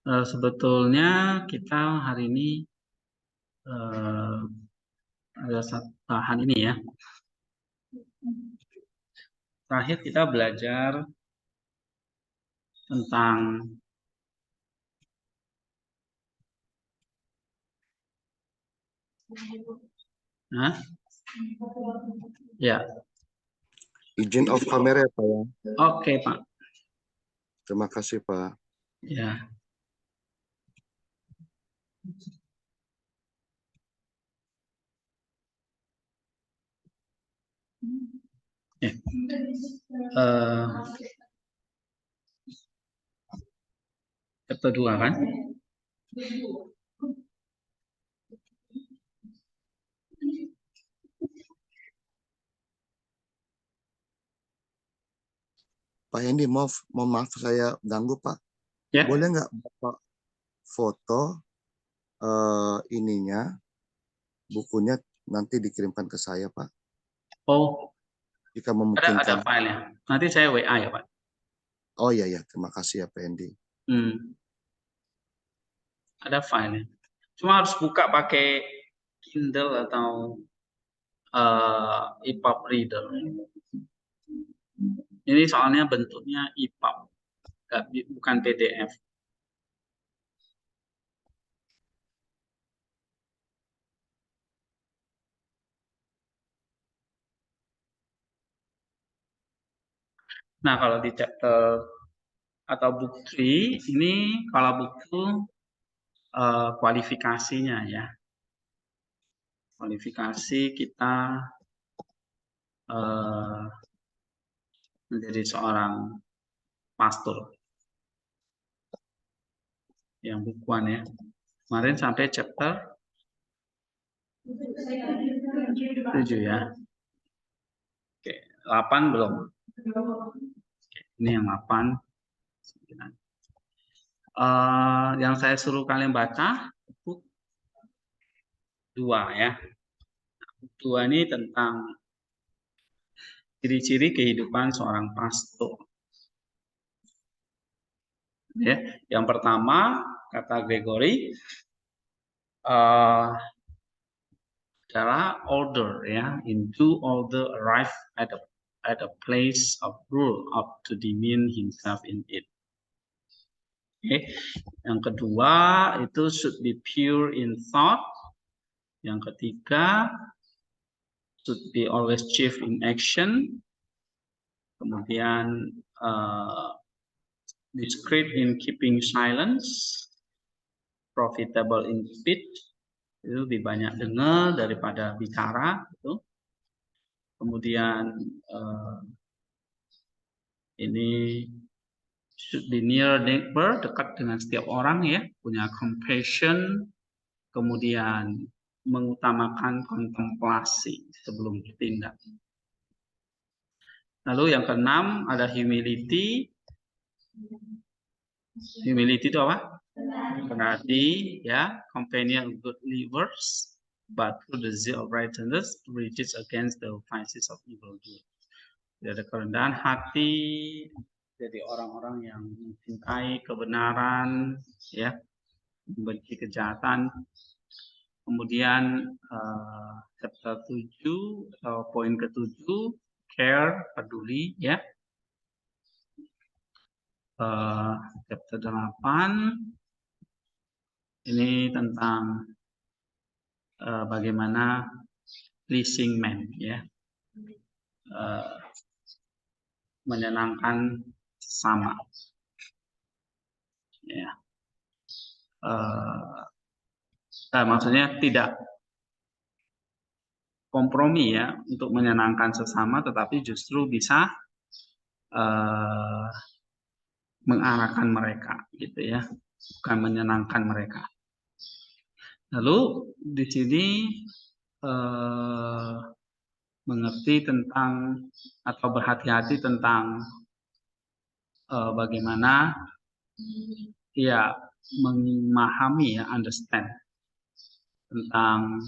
Sebetulnya kita hari ini ada satu bahan ini ya. Terakhir kita belajar tentang ya. Izin off kamera ya Pak ya. Oke Pak. Terima kasih Pak. Ya. Chapter 2 kan? Pak Hendy, mohon maaf saya ganggu Pak. Ya. Boleh nggak Bapak foto ininya, bukunya nanti dikirimkan ke saya Pak? Oh, jika ada memungkinkan. filenya. Nanti saya WA ya Pak. Oh iya ya, terima kasih ya Pak Hendy. Ada filenya. Cuma harus buka pakai Kindle atau EPUB reader. Ini soalnya bentuknya EPUB, bukan PDF. Nah, kalau di chapter atau book 3, ini kalau buku kualifikasinya ya. Kualifikasi kita menjadi seorang pastor yang bukuan ya. Kemarin sampai chapter 7 ya. Oke, 8 belum. Oke, ini yang 8. Yang saya suruh kalian baca buku 2 ya. Buku 2 ini tentang ciri-ciri kehidupan seorang pastor. Ya, yang pertama kata Gregory adalah order ya, into order arrive at a place of rule up to demean himself in it. Okay. Yang kedua itu should be pure in thought. Yang ketiga should be always chief in action. Kemudian discreet in keeping silence, profitable in speech, itu lebih banyak dengar daripada bicara. Gitu. Kemudian ini should be near neighbor, dekat dengan setiap orang ya, punya compassion, kemudian mengutamakan kontemplasi sebelum bertindak. Lalu yang keenam ada humility. Humility itu apa? Berarti ya, companion of good livers, but through the zeal of righteousness reaches against the vices of evil doers. Jadi ada kerendahan hati, jadi orang-orang yang mencintai kebenaran, ya, membenci kejahatan. Kemudian chapter 7 atau poin ke-7, care, peduli, ya. Chapter 8 ini tentang bagaimana pleasing man, ya, menyenangkan sesama, ya. Maksudnya tidak kompromi ya untuk menyenangkan sesama, tetapi justru bisa mengarahkan mereka, gitu ya, bukan menyenangkan mereka. Lalu di sini mengerti tentang atau berhati-hati tentang bagaimana ya memahami ya, understand tentang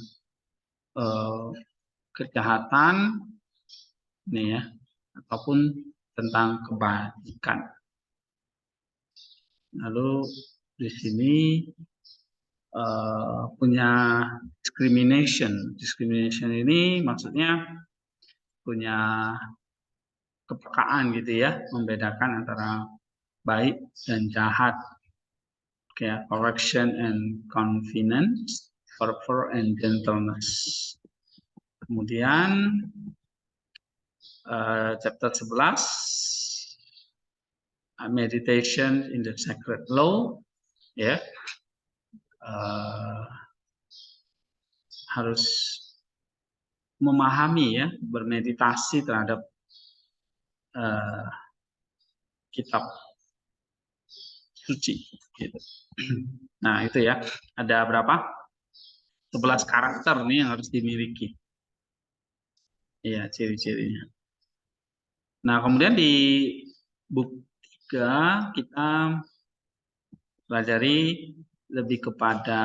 kejahatan nih ya, ataupun tentang kebaikan. Lalu di sini punya discrimination. Discrimination ini maksudnya punya kepekaan gitu ya, membedakan antara baik dan jahat. Kayak correction and convenience, fervor and gentleness. Kemudian chapter 11, meditation in the sacred law, ya, harus memahami ya, bermeditasi terhadap kitab suci. Gitu. Nah itu ya, ada berapa? 11 karakter nih yang harus dimiliki. Iya, ciri-cirinya. Nah, kemudian di buku 3 kita pelajari lebih kepada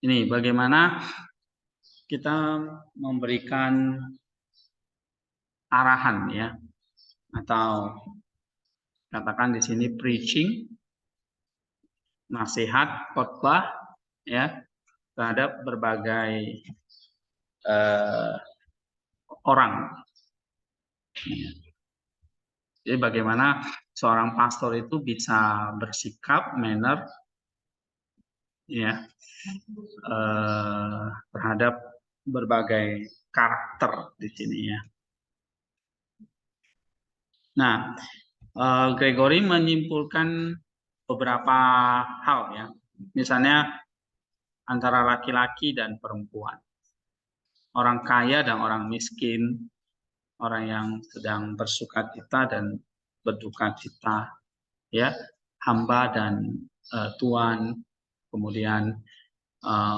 ini bagaimana kita memberikan arahan ya, atau katakan di sini preaching, nasihat, khotbah ya terhadap berbagai orang. Jadi bagaimana seorang pastor itu bisa bersikap, manner, ya, terhadap berbagai karakter di sini ya. Nah, Gregory menyimpulkan beberapa hal ya, misalnya antara laki-laki dan perempuan, orang kaya dan orang miskin, orang yang sedang bersukacita dan berduka cita, ya, hamba dan tuan, kemudian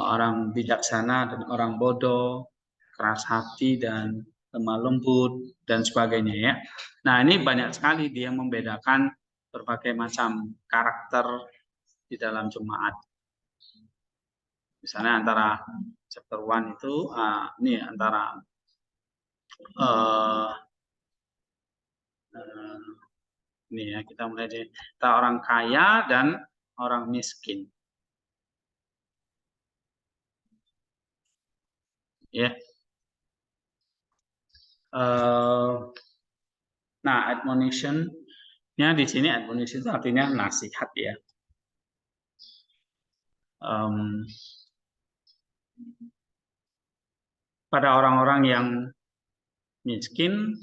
orang bijaksana dan orang bodoh, keras hati dan lemah lembut dan sebagainya ya. Nah ini banyak sekali dia membedakan berbagai macam karakter di dalam jemaat. Misalnya antara chapter 1 itu ini antara ini ya, kita mulai dari orang kaya dan orang miskin. Ya. Nah, admonition-nya di sini admonition itu artinya nasihat ya. Pada orang-orang yang miskin,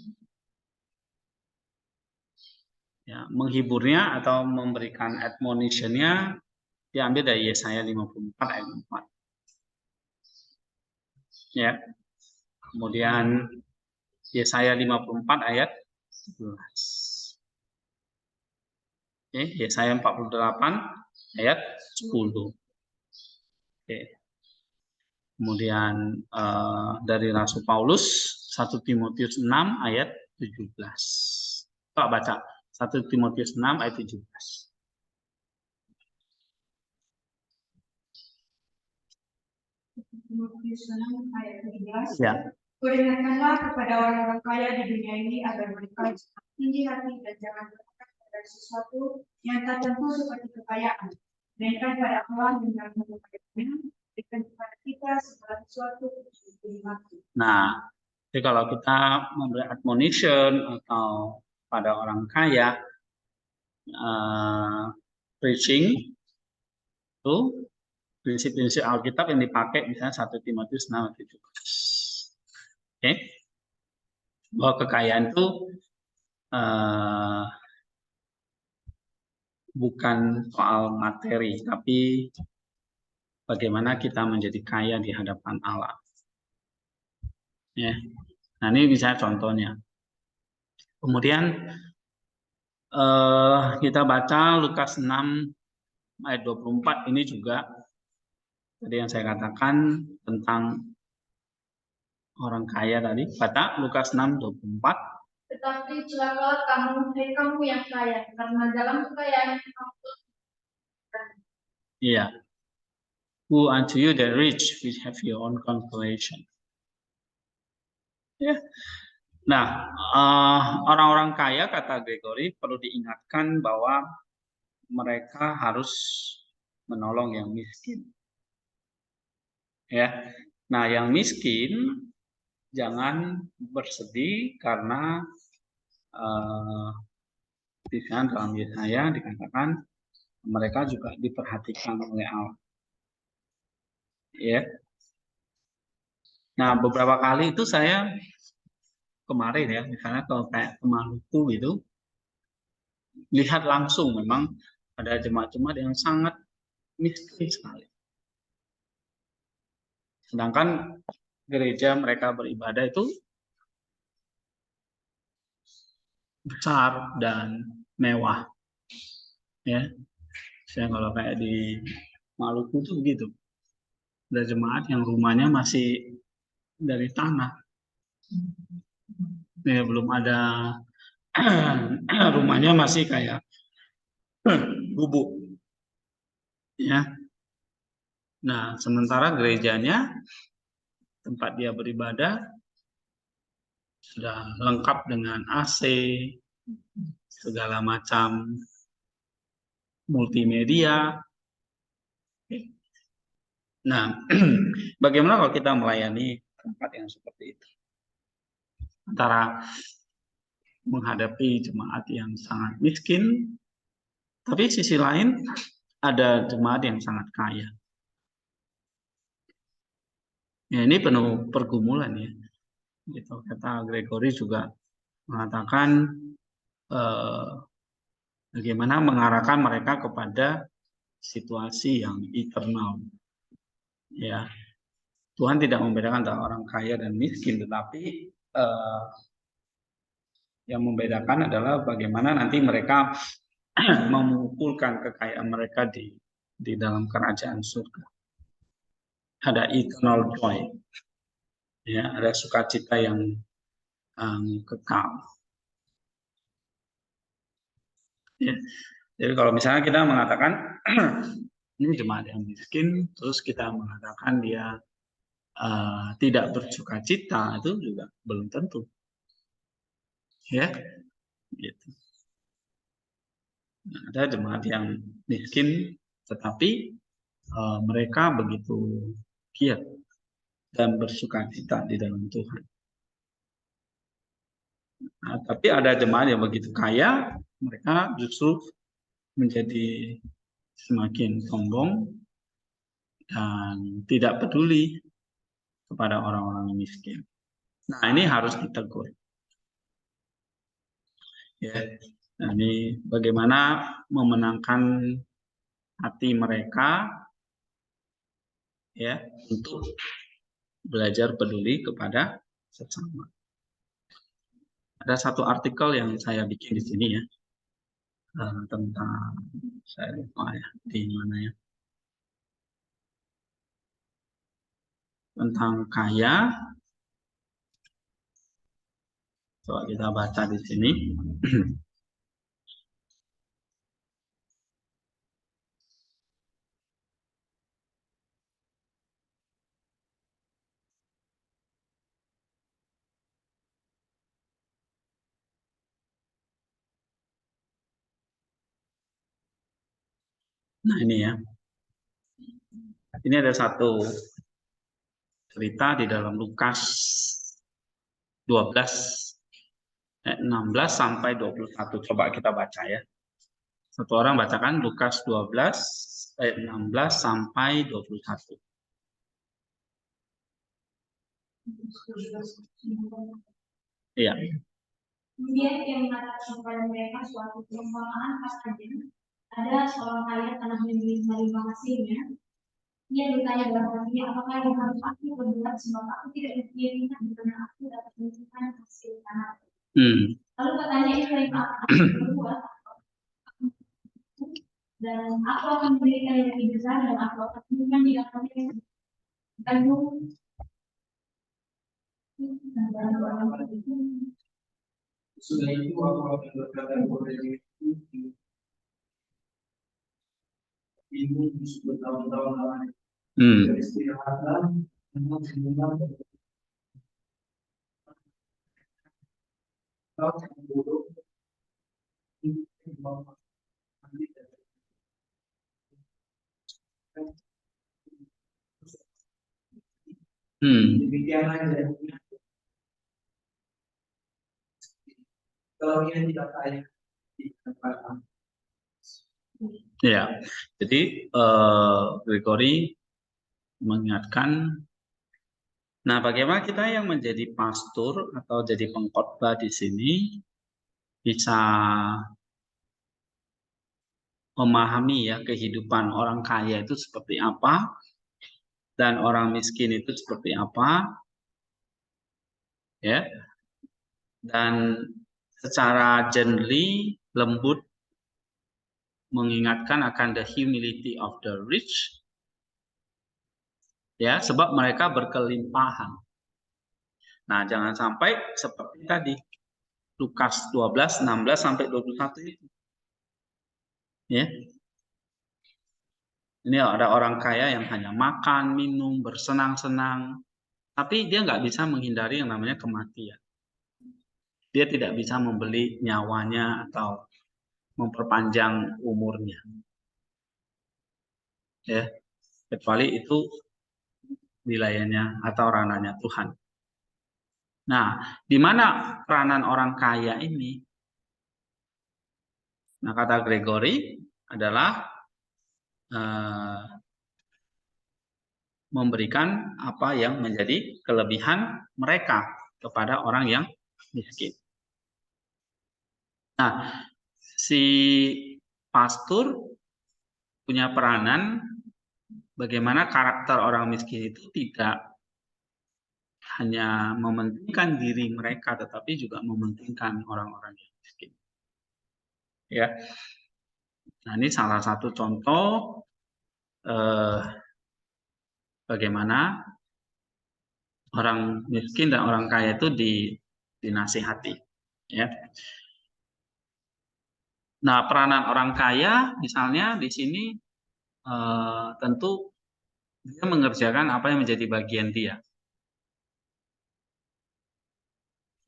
ya, menghiburnya atau memberikan admonition-nya diambil dari Yesaya 54 ayat 4. Ya. Kemudian Yesaya 54 ayat 11. Oke, Yesaya 48 ayat 10. Oke. Kemudian dari Rasul Paulus 1 Timotius 6 ayat 17. Pak baca 1 Timotius 6 ayat 17. Timotius 6 ayat 17. Ya. Peringatkanlah kepada orang-orang kaya di dunia ini agar mereka tinggi hati dan jangan berharap pada sesuatu yang tak tentu seperti kekayaan, melainkan pada Allah yang kepadanya, berikan kepada kita segala sesuatu untuk dinikmati. Nah, jadi kalau kita memberi admonition atau pada orang kaya, preaching itu prinsip-prinsip Alkitab yang dipakai misalnya 1 Timotius 6 ayat 17. Oke, bahwa kekayaan itu bukan soal materi, tapi bagaimana kita menjadi kaya di hadapan Allah. Ya, nah ini bisa contohnya. Kemudian kita baca Lukas 6 ayat 24 ini juga tadi yang saya katakan tentang orang kaya tadi. Baca Lukas 6:24. Tetapi celakalah kamu, hai kamu yang kaya, karena dalam kekayaan kamu. Iya. Who unto you the rich which have your own consolation. Ya. Nah, orang-orang kaya kata Gregory perlu diingatkan bahwa mereka harus menolong yang miskin. Ya. Nah, yang miskin jangan bersedih karena di sana dalam Yesaya dikatakan mereka juga diperhatikan oleh Allah. Ya. Nah, beberapa kali itu saya kemarin ya, misalnya kalau kayak ke Maluku itu, lihat langsung memang ada jemaat-jemaat yang sangat miskin sekali. Sedangkan gereja mereka beribadah itu besar dan mewah. Ya, saya kalau kayak di Maluku itu begitu. Ada jemaat yang rumahnya masih dari tanah. Ya, belum ada rumahnya masih kayak gubuk. Ya. Nah, sementara gerejanya tempat dia beribadah sudah lengkap dengan AC, segala macam multimedia. Nah, bagaimana kalau kita melayani tempat yang seperti itu? Antara menghadapi jemaat yang sangat miskin, tapi sisi lain ada jemaat yang sangat kaya. Ya, ini penuh pergumulan ya. Gitu. Kata Gregory juga mengatakan bagaimana mengarahkan mereka kepada situasi yang eternal. Ya, Tuhan tidak membedakan antara orang kaya dan miskin, tetapi yang membedakan adalah bagaimana nanti mereka mengumpulkan kekayaan mereka di dalam kerajaan surga. Ada eternal joy, ya, ada sukacita yang kekal. Ya. Jadi kalau misalnya kita mengatakan ini jemaat yang miskin, terus kita mengatakan dia tidak bersukacita, itu juga belum tentu. Ya, gitu. Nah, ada jemaat yang miskin, tetapi mereka begitu giat dan bersukacita di dalam Tuhan. Nah, tapi ada jemaat yang begitu kaya, mereka justru menjadi semakin sombong dan tidak peduli kepada orang-orang miskin. Nah, ini harus ditegur. Ya, nah, ini bagaimana memenangkan hati mereka ya untuk belajar peduli kepada sesama. Ada satu artikel yang saya bikin di sini ya tentang saya lupa ya di mana ya tentang kaya. Coba kita baca di sini. Nah, ini ya. Ini ada satu cerita di dalam Lukas 12 16 sampai 21. Coba kita baca ya. Satu orang bacakan Lukas 12 ayat 16 sampai 21. Iya. Kemudian ia mengatakan kepada mereka suatu perumpamaan pasalnya. Ada seorang kaya telah membeli lima hasilnya. Ia bertanya dalam hatinya, apakah yang harus aku berbuat sebab aku tidak dipilih di mana aku dapat menentukan hasil tanah. Lalu katanya itu yang akan aku berbuat. Dan aku akan memberikan yang lebih besar dan aku akan memberikan di dalamnya gandum. Sudah itu aku akan berkata kepada diriku, ini bertahun-tahun lamanya. Beristirahatlah, memang sebenarnya atau yang buruk demikian aja. Kalau dia tidak kaya di tempat Ya, jadi Gregory mengingatkan, nah bagaimana kita yang menjadi pastor atau jadi pengkhotbah di sini bisa memahami ya kehidupan orang kaya itu seperti apa dan orang miskin itu seperti apa, ya, dan secara gently, lembut mengingatkan akan the humility of the rich, ya, sebab mereka berkelimpahan. Nah, jangan sampai seperti tadi Lukas 12 16 sampai 21 itu. Ya. Ini ada orang kaya yang hanya makan, minum, bersenang-senang, tapi dia nggak bisa menghindari yang namanya kematian. Dia tidak bisa membeli nyawanya atau memperpanjang umurnya. Ya, kecuali itu wilayahnya atau ranahnya Tuhan. Nah, di mana peranan orang kaya ini? Nah, kata Gregory adalah memberikan apa yang menjadi kelebihan mereka kepada orang yang miskin. Nah, si pastor punya peranan bagaimana karakter orang miskin itu tidak hanya mementingkan diri mereka, tetapi juga mementingkan orang-orang yang miskin. Ya, nah ini salah satu contoh bagaimana orang miskin dan orang kaya itu dinasihati. Ya. Nah, peranan orang kaya, misalnya di sini tentu dia mengerjakan apa yang menjadi bagian dia.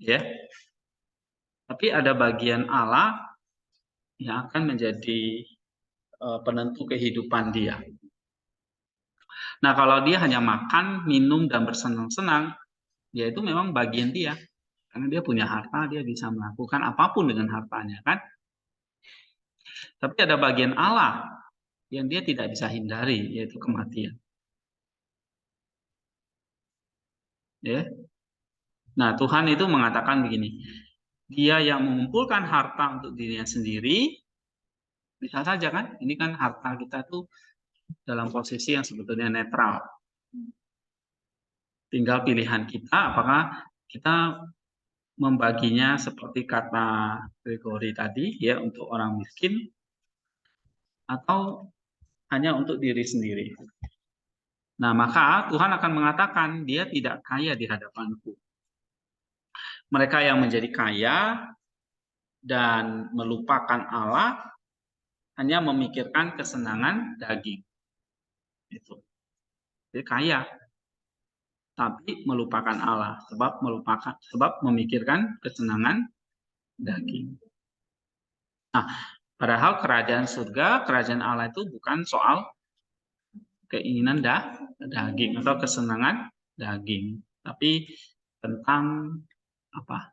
Ya. Tapi ada bagian Allah yang akan menjadi penentu kehidupan dia. Nah, kalau dia hanya makan, minum, dan bersenang-senang, ya itu memang bagian dia. Karena dia punya harta, dia bisa melakukan apapun dengan hartanya, kan? Tapi ada bagian Allah yang dia tidak bisa hindari, yaitu kematian. Ya. Nah, Tuhan itu mengatakan begini, dia yang mengumpulkan harta untuk dirinya sendiri, bisa saja kan, ini kan harta kita tuh dalam posisi yang sebetulnya netral. Tinggal pilihan kita, apakah kita membaginya seperti kata Gregory tadi, ya untuk orang miskin, atau hanya untuk diri sendiri. Nah, maka Tuhan akan mengatakan dia tidak kaya di hadapanku. Mereka yang menjadi kaya dan melupakan Allah hanya memikirkan kesenangan daging. Itu. Jadi kaya tapi melupakan Allah sebab memikirkan kesenangan daging. Nah, padahal kerajaan surga, kerajaan Allah itu bukan soal keinginan daging atau kesenangan daging, tapi tentang apa?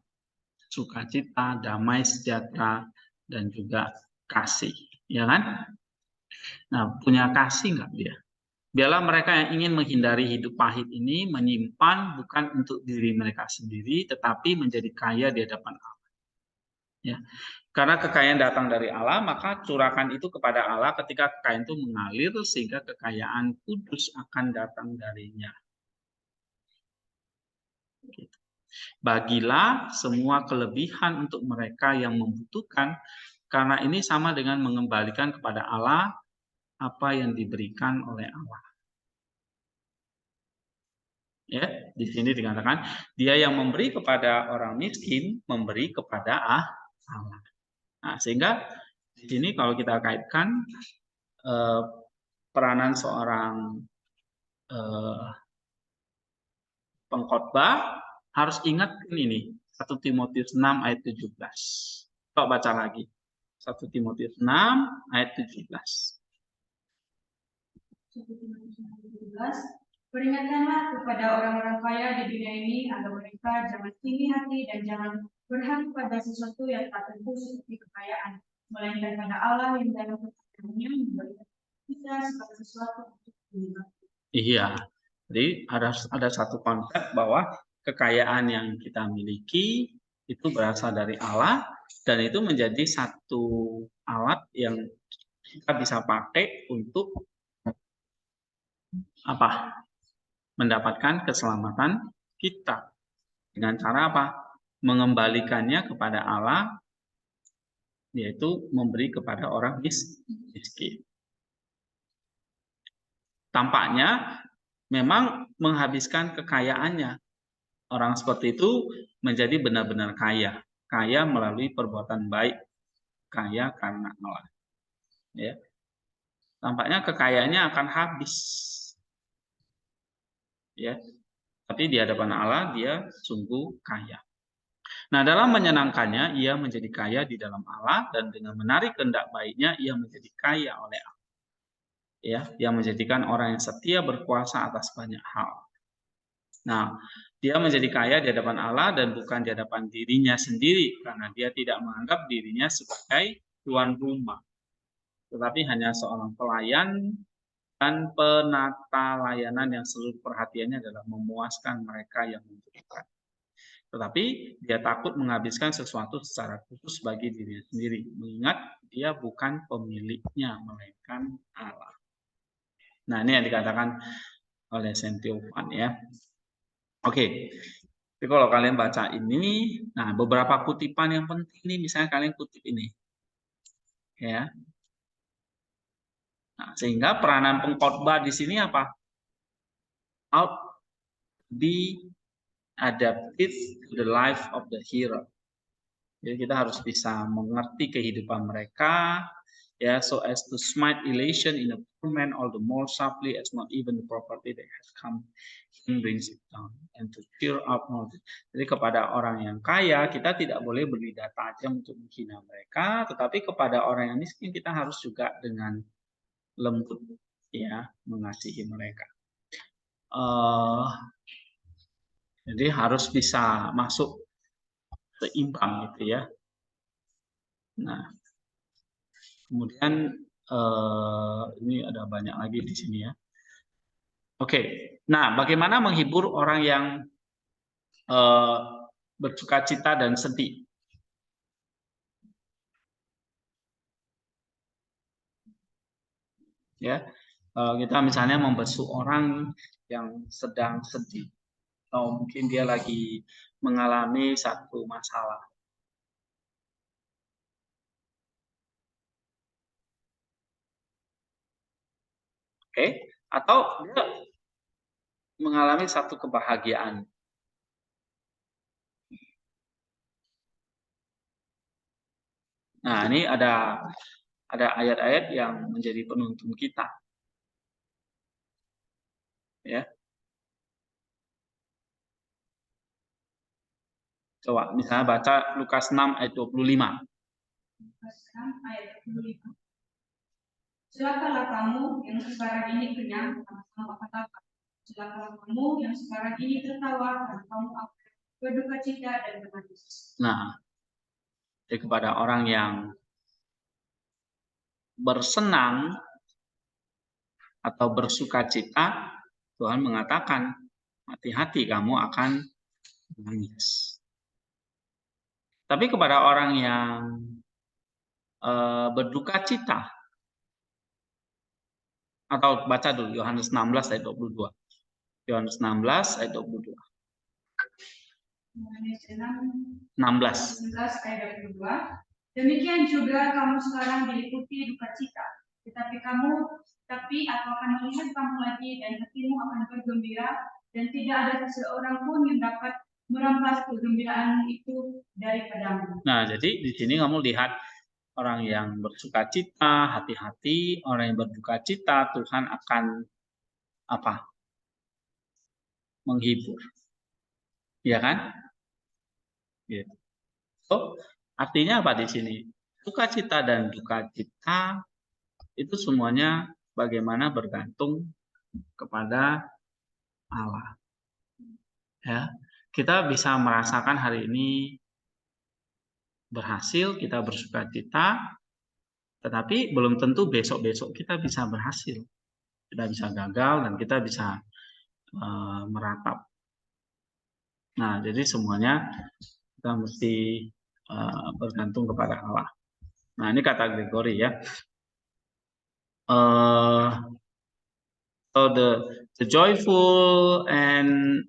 Sukacita, damai sejahtera, dan juga kasih, ya kan? Nah, punya kasih nggak dia? Biarlah mereka yang ingin menghindari hidup pahit ini menyimpan bukan untuk diri mereka sendiri, tetapi menjadi kaya di hadapan Allah. Ya. Karena kekayaan datang dari Allah, maka curahkan itu kepada Allah ketika kekayaan itu mengalir sehingga kekayaan kudus akan datang darinya. Bagilah semua kelebihan untuk mereka yang membutuhkan, karena ini sama dengan mengembalikan kepada Allah apa yang diberikan oleh Allah. Ya, di sini dikatakan dia yang memberi kepada orang miskin memberi kepada Allah. Nah, sehingga di sini kalau kita kaitkan peranan seorang pengkhotbah harus ingat ini, 1 Timotius 6 ayat 17. Coba baca lagi. 1 Timotius 6 ayat 17. 1 Timotius 6:17, peringatkanlah kepada orang-orang kaya di dunia ini agar mereka jangan tinggi hati dan jangan berharap pada sesuatu yang tak tentu seperti kekayaan, melainkan pada Allah yang dalam kebenarannya memberikan kita segala sesuatu untuk dinikmati. Iya. Jadi ada satu konsep bahwa kekayaan yang kita miliki itu berasal dari Allah dan itu menjadi satu alat yang kita bisa pakai untuk apa? Mendapatkan keselamatan kita. Dengan cara apa? Mengembalikannya kepada Allah, yaitu memberi kepada orang miskin. Tampaknya memang menghabiskan kekayaannya. Orang seperti itu menjadi benar-benar kaya. Kaya melalui perbuatan baik. Kaya karena Allah. Ya. Tampaknya kekayaannya akan habis. Ya. Tapi di hadapan Allah dia sungguh kaya. Nah, dalam menyenangkannya ia menjadi kaya di dalam Allah dan dengan menarik kehendak baiknya ia menjadi kaya oleh Allah. Ya, yang menjadikan orang yang setia berkuasa atas banyak hal. Nah, dia menjadi kaya di hadapan Allah dan bukan di hadapan dirinya sendiri karena dia tidak menganggap dirinya sebagai tuan rumah, tetapi hanya seorang pelayan dan penata layanan yang seluruh perhatiannya adalah memuaskan mereka yang membutuhkan. Tetapi dia takut menghabiskan sesuatu secara khusus bagi dirinya sendiri, mengingat dia bukan pemiliknya, melainkan Allah. Nah, ini yang dikatakan oleh Saint Theophan ya. Oke, jadi kalau kalian baca ini, nah beberapa kutipan yang penting nih, misalnya kalian kutip ini, ya. Nah, sehingga peranan pengkhotbah di sini apa? Out be adapted to the life of the hero. Jadi kita harus bisa mengerti kehidupan mereka, ya, so as to smite elation in a poor man all the more sharply as not even the property that has come in brings it down, and to cheer up more. Jadi kepada orang yang kaya kita tidak boleh berlidah tajam untuk menghina mereka, tetapi kepada orang yang miskin kita harus juga dengan lembut, ya, mengasihi mereka. Jadi harus bisa masuk seimbang gitu ya. Nah, kemudian ini ada banyak lagi di sini ya. Oke, nah bagaimana menghibur orang yang bersukacita dan sedih? Ya, kita misalnya membesuk orang yang sedang sedih, atau mungkin dia lagi mengalami satu masalah. Oke, atau dia mengalami satu kebahagiaan. Nah, ini ada ayat-ayat yang menjadi penuntun kita. Ya. Coba misalnya baca Lukas 6 ayat 25. Lukas 6 ayat 25. Celakalah kamu yang sekarang ini kenyang, kamu akan lapar. Celakalah kamu yang sekarang ini tertawa, dan kamu akan berduka cita dan menangis. Nah, jadi kepada orang yang bersenang atau bersukacita, Tuhan mengatakan, hati-hati kamu akan menangis. Tapi kepada orang yang berduka cita, atau baca dulu Yohanes 16 ayat 22. Yohanes 16 ayat 22. Yohanes 16 ayat 22. Demikian juga kamu sekarang diliputi duka cita, tetapi aku akan melihat kamu lagi dan hatimu akan bergembira, dan tidak ada seseorang pun yang dapat merampas kegembiraan itu daripadamu. Nah, jadi di sini kamu lihat orang yang bersukacita, hati-hati. Orang yang berduka cita, Tuhan akan apa? Menghibur. Ya kan? Gitu. So, artinya apa di sini? Sukacita dan duka cita itu semuanya bagaimana bergantung kepada Allah. Ya, kita bisa merasakan hari ini berhasil, kita bersukacita, tetapi belum tentu besok-besok kita bisa berhasil. Kita bisa gagal dan kita bisa meratap. Nah, jadi semuanya kita mesti bergantung kepada Allah. Nah, ini kata Gregory ya. So the joyful and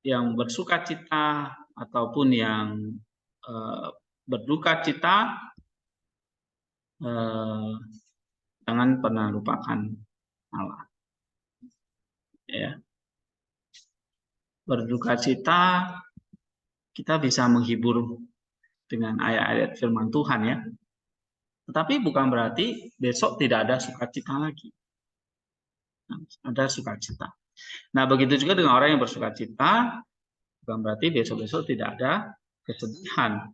yang bersuka cita ataupun yang berduka cita, jangan pernah lupakan Allah. Ya. Berduka cita kita bisa menghibur dengan ayat-ayat firman Tuhan ya. Tetapi bukan berarti besok tidak ada sukacita lagi. Nah, ada sukacita. Nah, begitu juga dengan orang yang bersukacita, bukan berarti besok-besok tidak ada kesedihan.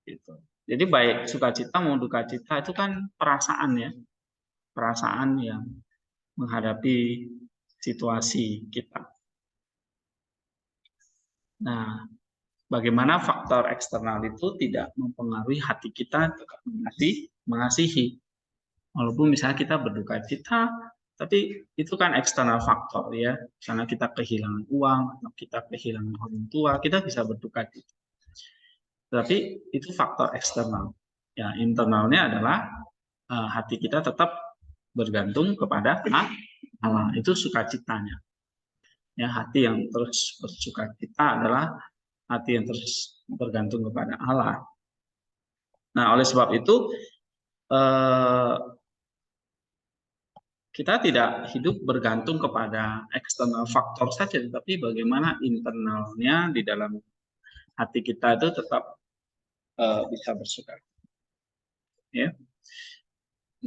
Gitu. Jadi baik sukacita maupun duka cita itu kan perasaan ya. Perasaan yang menghadapi situasi kita. Nah, bagaimana faktor eksternal itu tidak mempengaruhi hati kita tetap mengasihi. Walaupun misalnya kita berduka cita, tapi itu kan eksternal faktor ya. Misalnya kita kehilangan uang, atau kita kehilangan orang tua, kita bisa berduka cita. Tapi itu faktor eksternal. Ya, internalnya adalah hati kita tetap bergantung kepada Allah. Itu sukacitanya. Ya, hati yang terus bersukacita adalah hati yang terus bergantung kepada Allah. Nah, oleh sebab itu kita tidak hidup bergantung kepada eksternal faktor saja, tetapi bagaimana internalnya di dalam hati kita itu tetap bisa bersuka. Ya.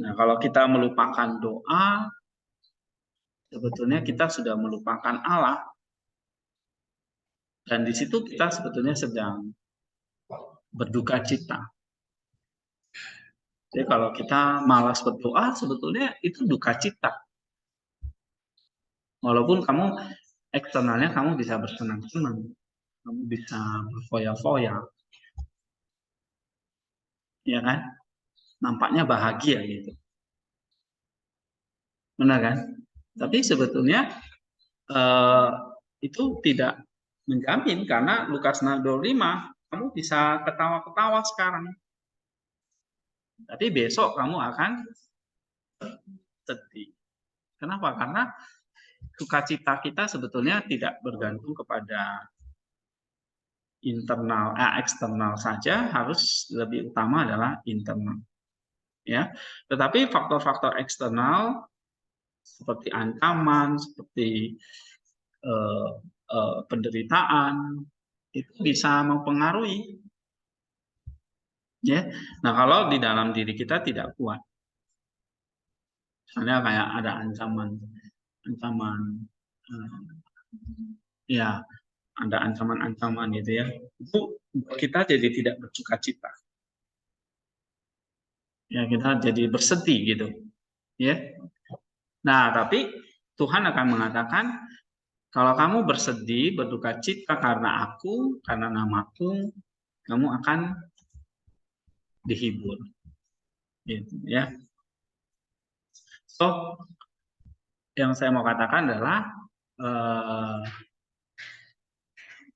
Nah, kalau kita melupakan doa, sebetulnya kita sudah melupakan Allah. Dan di situ kita sebetulnya sedang berduka cita. Jadi kalau kita malas berdoa, sebetulnya itu duka cita. Walaupun kamu eksternalnya kamu bisa bersenang-senang, kamu bisa berfoya-foya, ya kan? Nampaknya bahagia gitu. Benar kan? Tapi sebetulnya itu tidak menjamin karena Lukas 6:25 kamu bisa ketawa-ketawa sekarang. Tapi besok kamu akan sedih. Kenapa? Karena sukacita kita sebetulnya tidak bergantung kepada internal, eksternal saja, harus lebih utama adalah internal. Ya, tetapi faktor-faktor eksternal seperti ancaman, seperti penderitaan itu bisa mempengaruhi. Ya, nah kalau di dalam diri kita tidak kuat, misalnya kayak ada ancaman, ya ada ancaman gitu ya, itu kita jadi tidak bersukacita. Ya kita jadi bersedih gitu, ya. Nah tapi Tuhan akan mengatakan kalau kamu bersedih, berduka cita karena aku, karena namaku, kamu akan dihibur, gitu ya. So yang saya mau katakan adalah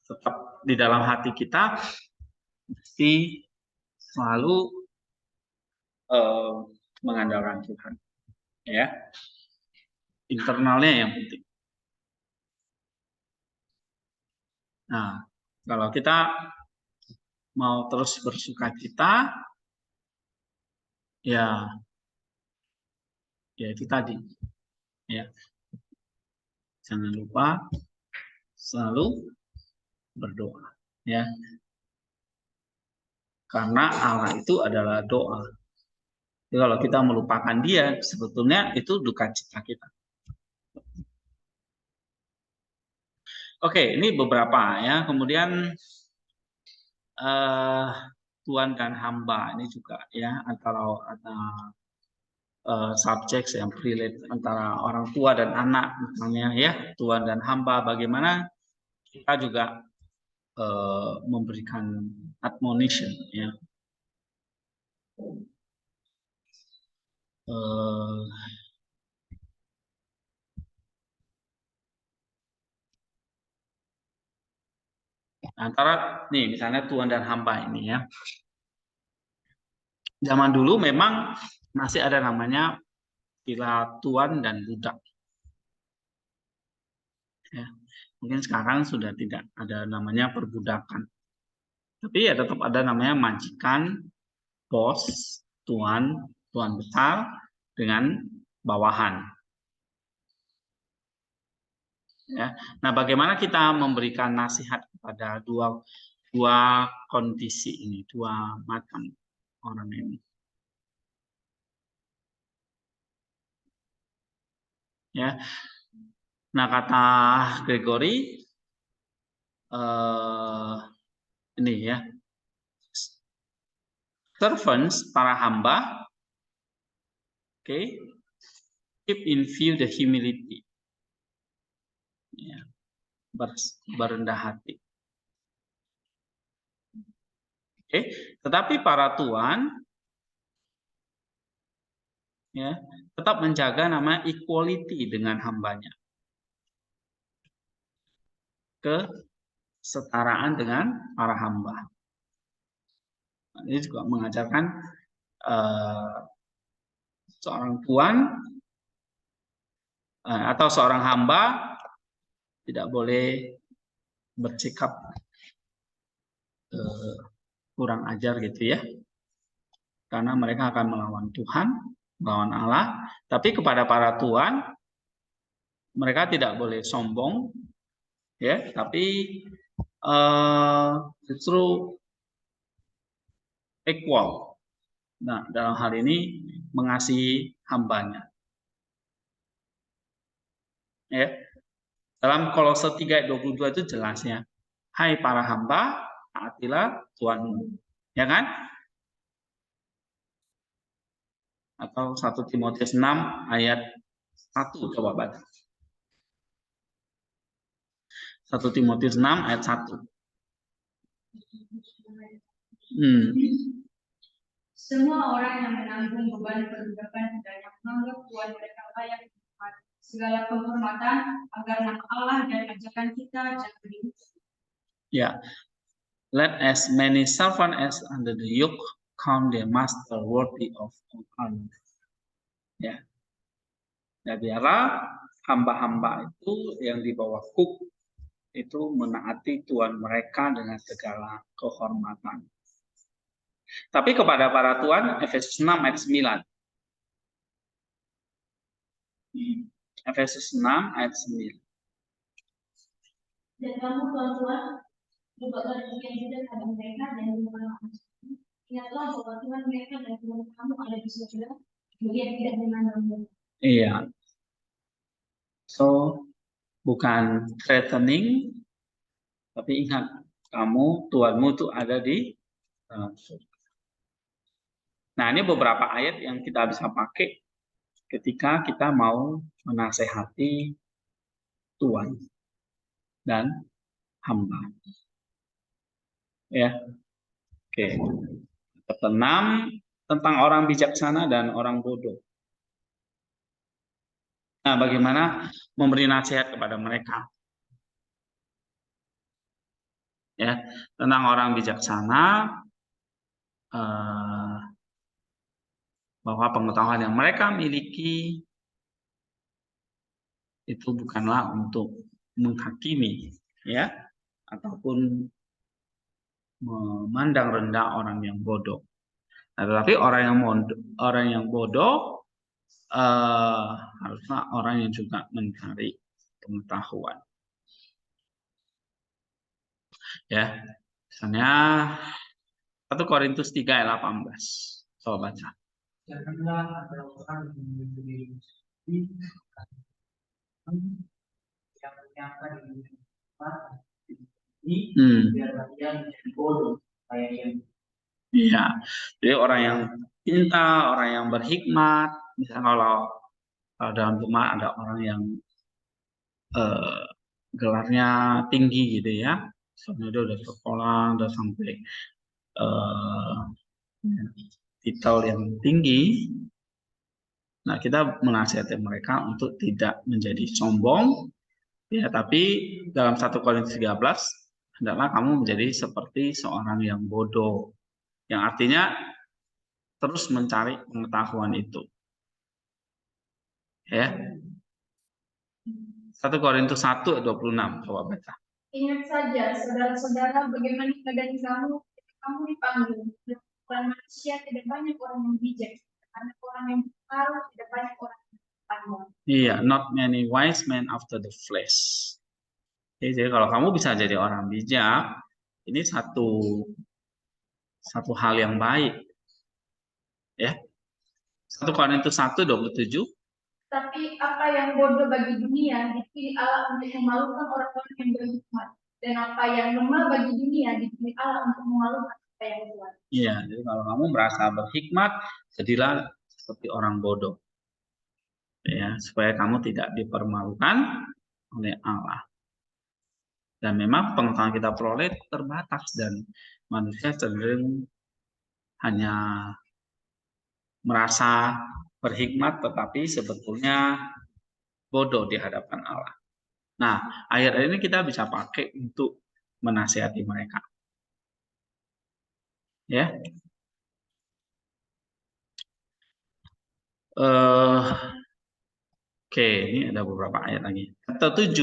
tetap di dalam hati kita mesti selalu mengandalkan Tuhan, ya. Internalnya yang penting. Nah, kalau kita mau terus bersukacita, ya itu tadi, ya. Jangan lupa selalu berdoa, ya. Karena Allah itu adalah doa. Jadi kalau kita melupakan Dia, sebetulnya itu duka cita kita. Oke, ini beberapa ya. Kemudian tuan dan hamba ini juga ya antara subjek yang relate antara orang tua dan anak misalnya ya, tuan dan hamba. Bagaimana kita juga memberikan admonition ya. Antara nih misalnya tuan dan hamba ini ya. Zaman dulu memang masih ada namanya istilah tuan dan budak. Ya. Mungkin sekarang sudah tidak ada namanya perbudakan. Tapi ya tetap ada namanya majikan, bos, tuan besar dengan bawahan. Ya. Nah, bagaimana kita memberikan nasihat kepada dua kondisi ini, dua macam orang ini? Ya. Nah, kata Gregory ini ya, servants, para hamba, okay, keep in view the humility, ya, berendah hati. Okay. Tetapi para tuan ya tetap menjaga nama equality dengan hambanya, kesetaraan dengan para hamba. Ini juga mengajarkan seorang tuan atau seorang hamba tidak boleh bersikap kurang ajar gitu ya, karena mereka akan melawan Tuhan, melawan Allah. Tapi kepada para tuan mereka tidak boleh sombong ya, tapi justru equal. Nah, dalam hal ini mengasihi hambanya. Ya. Dalam Kolose 3:22 itu jelas ya. Hai para hamba, taatilah Tuhanmu. Ya kan? Atau 1 Timotius 6 ayat 1 coba baca. 1 Timotius 6 ayat 1. Semua orang yang menanggung beban perbudakan dan yang menganggap Tuhan mereka layak segala penghormatan agar nama Allah dan ajakan kita jangan dihukum. Ya. Let as many servants as under the yoke count their master worthy of honor. Ya. Ya, biarlah hamba-hamba itu yang di bawah kuk itu menaati Tuhan mereka dengan segala kehormatan. Tapi kepada para tuan, Efesus 6 ayat 9. Efesus 6 ayat 9. Dan kamu tuan-tuan, berbuatlah demikian juga kepada mereka dan berbuatlah. Ingatlah bahwa Tuhan mereka dan Tuhan kamu ada di surga, dia tidak memandang. Iya. So, bukan threatening, tapi ingat, kamu, Tuhanmu itu ada di surga. Nah, ini beberapa ayat yang kita bisa pakai ketika kita mau menasehati Tuhan dan hamba. Ya. Oke. Ketenam tentang orang bijaksana dan orang bodoh. Nah, bagaimana memberi nasihat kepada mereka? Ya, tentang orang bijaksana, bahwa pengetahuan yang mereka miliki itu bukanlah untuk menghakimi, ya, ataupun memandang rendah orang yang bodoh. Nah, tetapi orang yang bodoh haruslah orang yang juga mencari pengetahuan. Ya, misalnya 1 Korintus 3 ayat 18. Coba baca. Janganlah ada orang yang menyendiri yang menyangka dirinya Ini Hmm. biar dia menjadi bodoh kayak yang Iya, jadi orang yang pintar, orang yang berhikmat, misalnya kalau dalam jemaat ada orang yang eh, gelarnya tinggi gitu ya, soalnya dia udah sekolah, udah sampai eh, titel yang tinggi. Nah, kita menasihati mereka untuk tidak menjadi sombong, ya, tapi dalam 1 Korintus 13 hendaklah kamu menjadi seperti seorang yang bodoh, yang artinya terus mencari pengetahuan itu. Ya. 1 Korintus 1 ayat 26, coba baca. Ingat saja, saudara-saudara, bagaimana keadaan kamu ketika kamu dipanggil. Bukan manusia, tidak banyak orang yang bijak. Karena orang yang berpengaruh, tidak banyak orang yang pandang. Iya, not many wise men after the flesh. Jadi kalau kamu bisa jadi orang bijak, ini satu hal yang baik. Ya. 1 Korintus 1:27. Tapi apa yang bodoh bagi dunia dipilih Allah untuk memalukan orang-orang yang berhikmat. Dan apa yang lemah bagi dunia dipilih Allah untuk memalukan apa yang kuat. Iya, jadi kalau kamu merasa berhikmat, jadilah seperti orang bodoh. Ya, supaya kamu tidak dipermalukan oleh Allah. Dan memang pengetahuan kita peroleh terbatas dan manusia cenderung hanya merasa berhikmat tetapi sebetulnya bodoh di hadapan Allah. Nah, ayat ini kita bisa pakai untuk menasihati mereka. Ya. Oke, ini ada beberapa ayat lagi. Kata 7,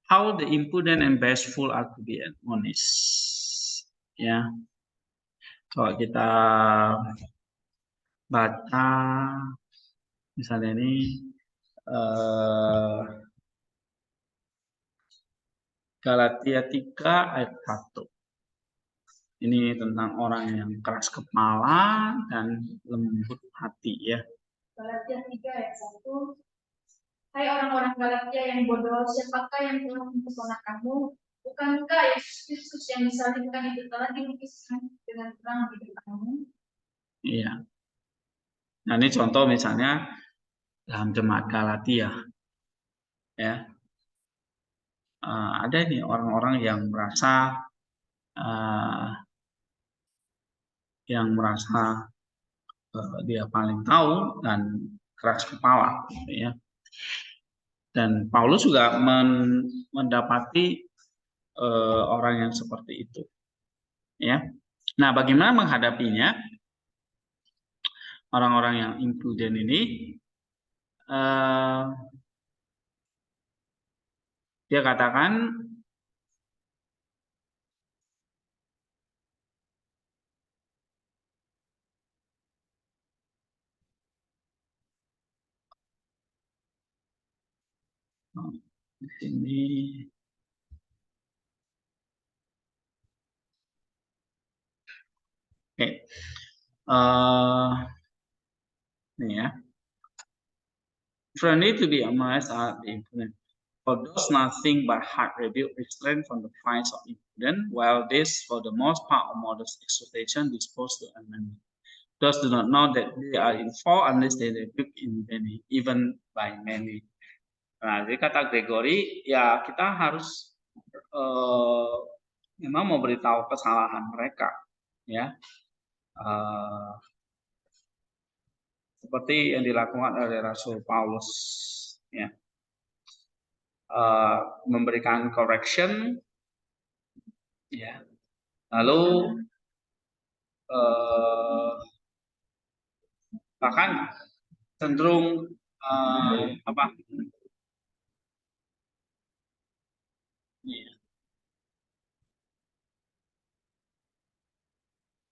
how the impudent and bashful are to be admonished. Ya. Kalau kita baca misalnya ini Galatia 3 ayat 1. Ini tentang orang yang keras kepala dan lembut hati ya. Galatia 3 ayat 1. Hai orang-orang Galatia yang bodoh, siapakah yang telah mempesona kamu? Bukankah Yesus Kristus yang disalibkan itu telah dilukiskan dengan terang di depanmu? Iya. Nah, ini contoh misalnya dalam jemaat Galatia. Ya. Ada nih orang-orang yang merasa dia paling tahu dan keras kepala, gitu ya. Dan Paulus juga mendapati orang yang seperti itu, ya. Nah, bagaimana menghadapinya? Orang-orang yang impudent ini, dia katakan, di sini. Oke. Ini ya. Friendly to be amazed at the impudent. For those nothing but hard rebuke restrain from the vice of impudent, while this, for the most part, of modest exhortation disposed to amendment. Those do not know that they are in fault unless they rebuke in many, even by many. Nah, jadi kata Gregory, ya kita harus memang memberitahu kesalahan mereka, ya, seperti yang dilakukan oleh Rasul Paulus, ya, memberikan correction, ya, lalu bahkan cenderung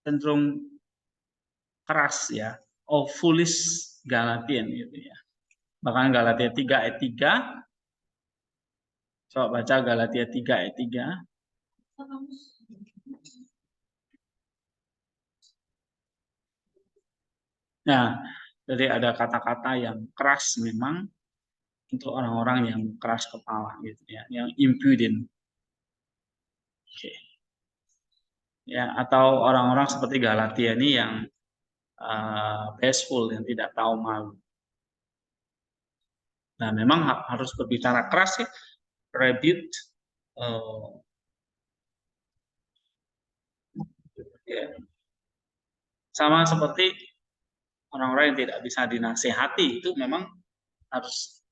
cenderung keras ya, foolish Galatian gitu ya. Bahkan Galatia 3 ayat 3. Coba baca Galatia 3 ayat 3. Nah, jadi ada kata-kata yang keras memang untuk orang-orang yang keras kepala gitu ya, yang impudent. Oke. Ya, atau orang-orang seperti Galatia ini yang bashful, yang tidak tahu malu. Nah, memang harus berbicara keras ya, rebuke, ya. Sama seperti orang-orang yang tidak bisa dinasehati, itu memang harus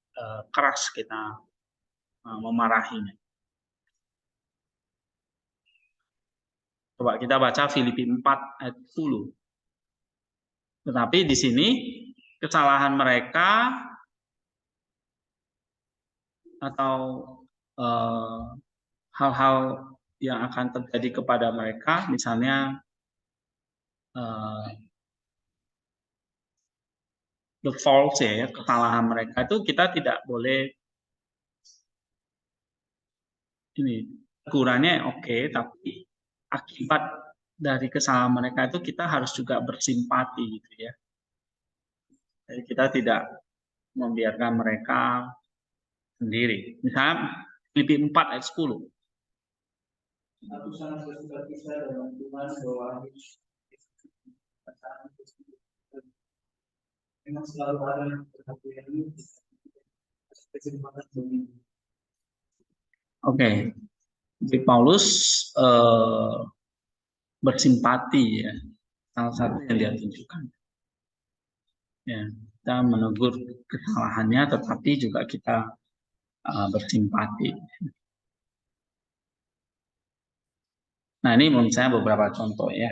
keras kita memarahinya. Coba kita baca Filipi 4 ayat 10. Tetapi di sini kesalahan mereka atau hal-hal yang akan terjadi kepada mereka, misalnya the fault ya, kesalahan mereka itu kita tidak boleh ini ukurannya oke, tapi akibat dari kesalahan mereka itu kita harus juga bersimpati gitu ya. Jadi kita tidak membiarkan mereka sendiri. Misalnya Filipi 4 ayat 10. Aku sangat bersuka-cita dalam Tuhan bahwa memang selalu ada perhatian ini. Kesempatan begini. Oke, jadi Paulus bersimpati ya, salah satu yang dia tunjukkan. Ya, kita menegur kesalahannya, tetapi juga kita bersimpati. Nah, ini menurut saya beberapa contoh ya.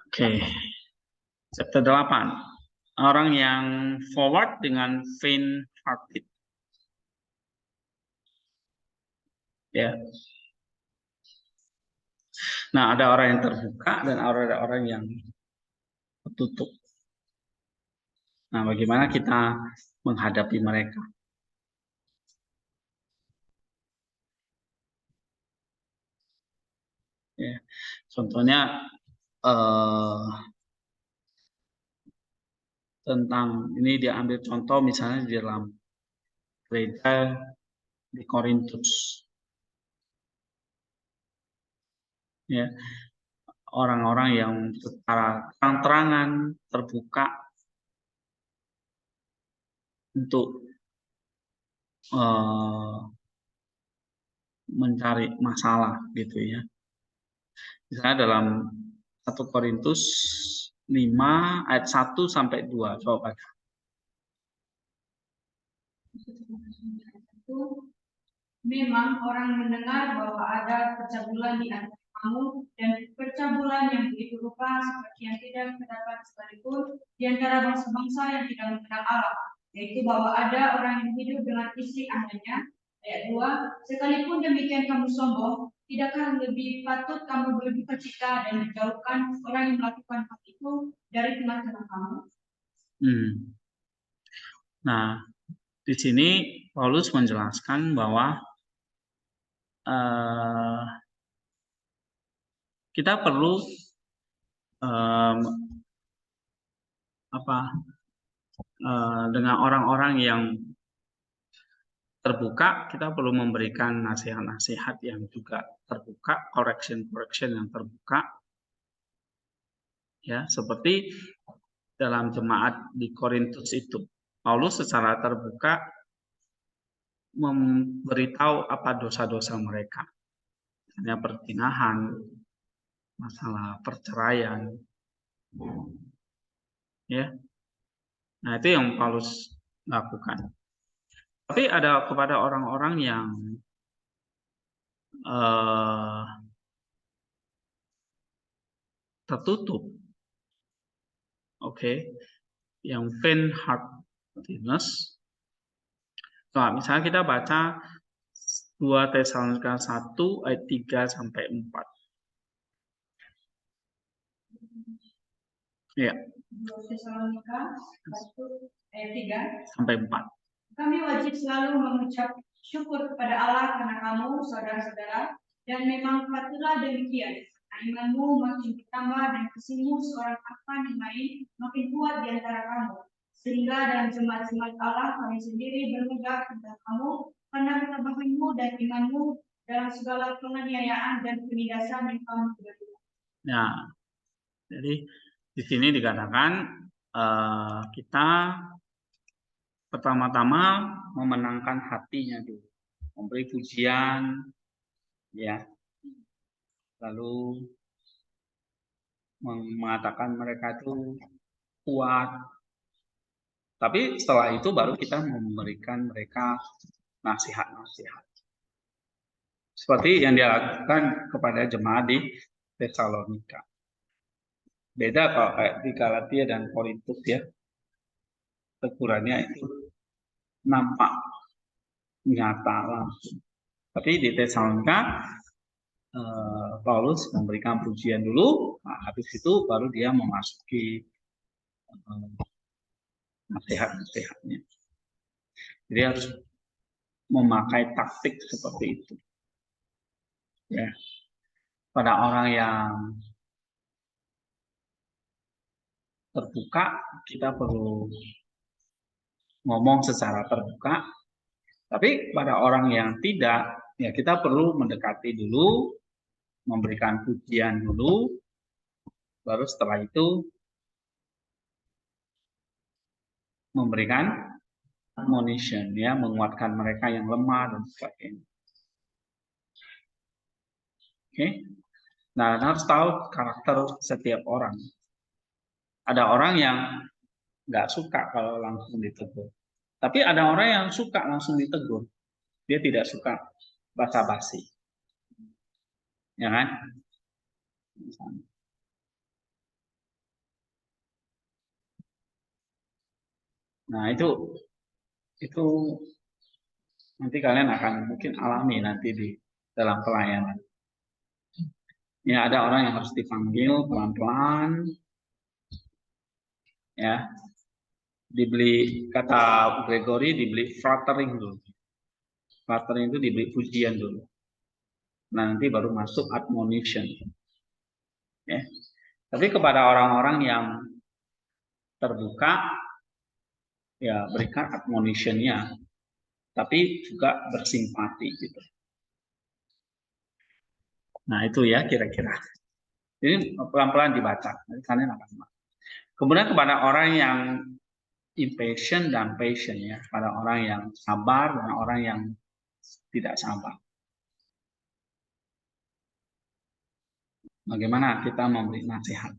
Oke, chapter 8. Orang yang forward dengan faint hearted. Ya. Nah, ada orang yang terbuka dan ada orang yang tertutup. Nah, bagaimana kita menghadapi mereka? Ya. Contohnya tentang ini dia ambil contoh misalnya di dalam gereja di Korintus. Ya, orang-orang yang secara terang-terangan terbuka untuk mencari masalah gitu ya. Misalnya dalam 1 Korintus 5 ayat 1 sampai 2, coba baca. Memang orang mendengar bahwa ada percabulan di antara kamu dan percabulan yang begitu rupa seperti yang tidak terdapat sekalipun di antara bangsa-bangsa yang tidak mengenal Allah, yaitu bahwa ada orang yang hidup dengan istri anaknya. Ayat 2, sekalipun demikian kamu sombong, tidakkah lebih patut kamu berduka cita dan dijauhkan orang yang melakukan hal itu dari tengah-tengah kamu? Nah, di sini Paulus menjelaskan bahwa kita perlu dengan orang-orang yang terbuka, kita perlu memberikan nasihat-nasihat yang juga terbuka, correction yang terbuka. Ya, seperti dalam jemaat di Korintus itu, Paulus secara terbuka memberitahu apa dosa-dosa mereka. Misalnya perzinahan, masalah perceraian. Ya. Nah, itu yang Paulus lakukan. Tapi ada kepada orang-orang yang tertutup, yang faint heartedness. Nah, misalnya kita baca 2 Tesalonika 1 ayat 3 sampai 4. Ya. 2 Tesalonika 1 ayat 3 sampai 4. Kami wajib selalu mengucap syukur kepada Allah karena kamu, saudara-saudara, dan memang patutlah demikian. Imanmu makin bertambah dan kasihmu seorang akan yang lain makin kuat di antara kamu. Sehingga dalam jemaat-jemaat Allah kami sendiri bermegah tentang kamu karena ketabahanmu dan imanmu dalam segala penganiayaan dan penindasan yang kamu berikan. Nah, jadi di sini dikatakan kita pertama-tama memenangkan hatinya dulu, memberi pujian, ya, lalu mengatakan mereka itu kuat. Tapi setelah itu baru kita memberikan mereka nasihat-nasihat. Seperti yang dia lakukan kepada jemaat di Tesalonika. Beda kalau kayak di Galatia dan Korintus ya. Tegurannya itu nampak nyata langsung. Tapi di Tesalonika Paulus memberikan pujian dulu, nah, habis itu baru dia memasuki nasihat-nasihatnya. Jadi harus memakai taktik seperti itu. Ya. Pada orang yang terbuka, kita perlu ngomong secara terbuka. Tapi pada orang yang tidak, ya kita perlu mendekati dulu, memberikan pujian dulu, baru setelah itu memberikan admonition, ya, menguatkan mereka yang lemah dan sebagainya. Oke, nah harus tahu karakter setiap orang. Ada orang yang nggak suka kalau langsung ditegur, tapi ada orang yang suka langsung ditegur. Dia tidak suka basa-basi, ya kan? Nah itu nanti kalian akan mungkin alami nanti di dalam pelayanan. Ya, ada orang yang harus dipanggil pelan-pelan, ya, dibeli, kata Gregory, dibeli flattering dulu. Flattering itu dibeli pujian dulu. Nah, nanti baru masuk admonition. Ya. Tapi kepada orang-orang yang terbuka, ya berikan admonition-nya, tapi juga bersimpati gitu. Nah, itu ya kira-kira. Jadi pelan-pelan dibaca, nanti kalian akan. Kemudian kepada orang yang impatient dan patient, ya, pada orang yang sabar dan orang yang tidak sabar. Bagaimana kita memberi nasihat?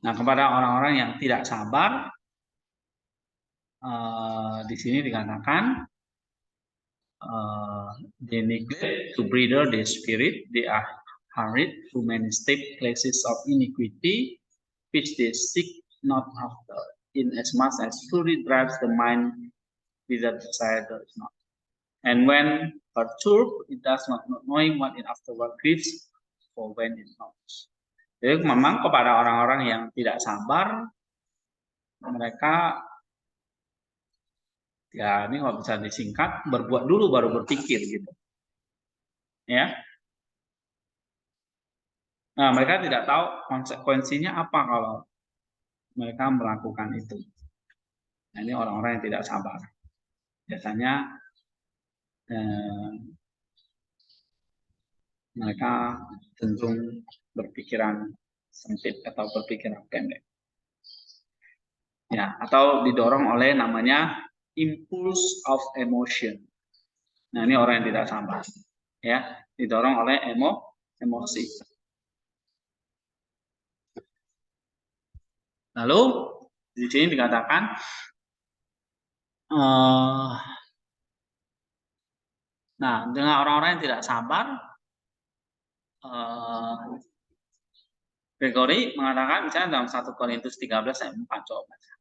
Nah, kepada orang-orang yang tidak sabar, di sini dikatakan they neglect to bridle their spirit, they are hurried through many steep places of iniquity, which they seek not after, in as much as fury drives the mind with the desire there is not. And when perturbed, it does not knowing what it afterward grieves for when it knows. Jadi memang kepada orang-orang yang tidak sabar, mereka, ya ini kalau bisa disingkat, berbuat dulu baru berpikir gitu. Ya. Nah, mereka tidak tahu konsekuensinya apa kalau mereka melakukan itu. Nah, ini orang-orang yang tidak sabar. Biasanya mereka cenderung berpikiran sempit atau berpikiran pendek. Ya, atau didorong oleh namanya impulse of emotion. Nah, ini orang yang tidak sabar. Ya, didorong oleh emosi. Lalu di sini dikatakan nah, dengan orang-orang yang tidak sabar, Gregory mengatakan misalnya dalam 1 Korintus 13 ayat 4, coba baca.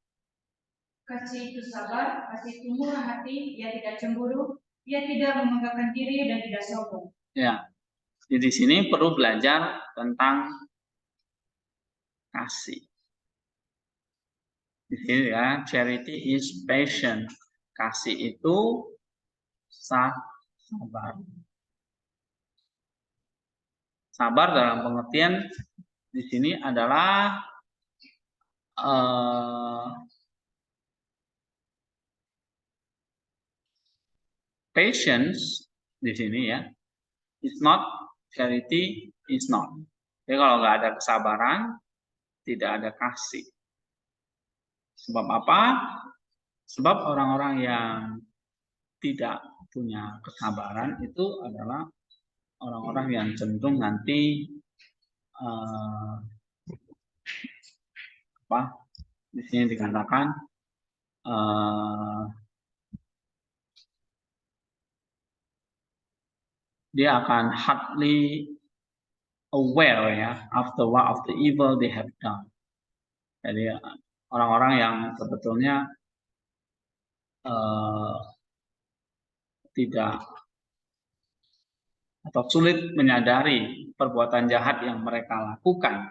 Kasih itu sabar, kasih itu murah hati, ia tidak cemburu, ia tidak membanggakan diri dan tidak sombong. Ya, jadi di sini perlu belajar tentang kasih. Di sini ya, charity is patient. Kasih itu sabar. Sabar dalam pengertian di sini adalah patience di sini ya, is not, charity is not. Jadi kalau nggak ada kesabaran, tidak ada kasih. Sebab apa? Sebab orang-orang yang tidak punya kesabaran itu adalah orang-orang yang cenderung nanti di sini dikatakan dia akan hardly aware ya after what of the evil they have done. Jadi orang-orang yang sebetulnya tidak atau sulit menyadari perbuatan jahat yang mereka lakukan,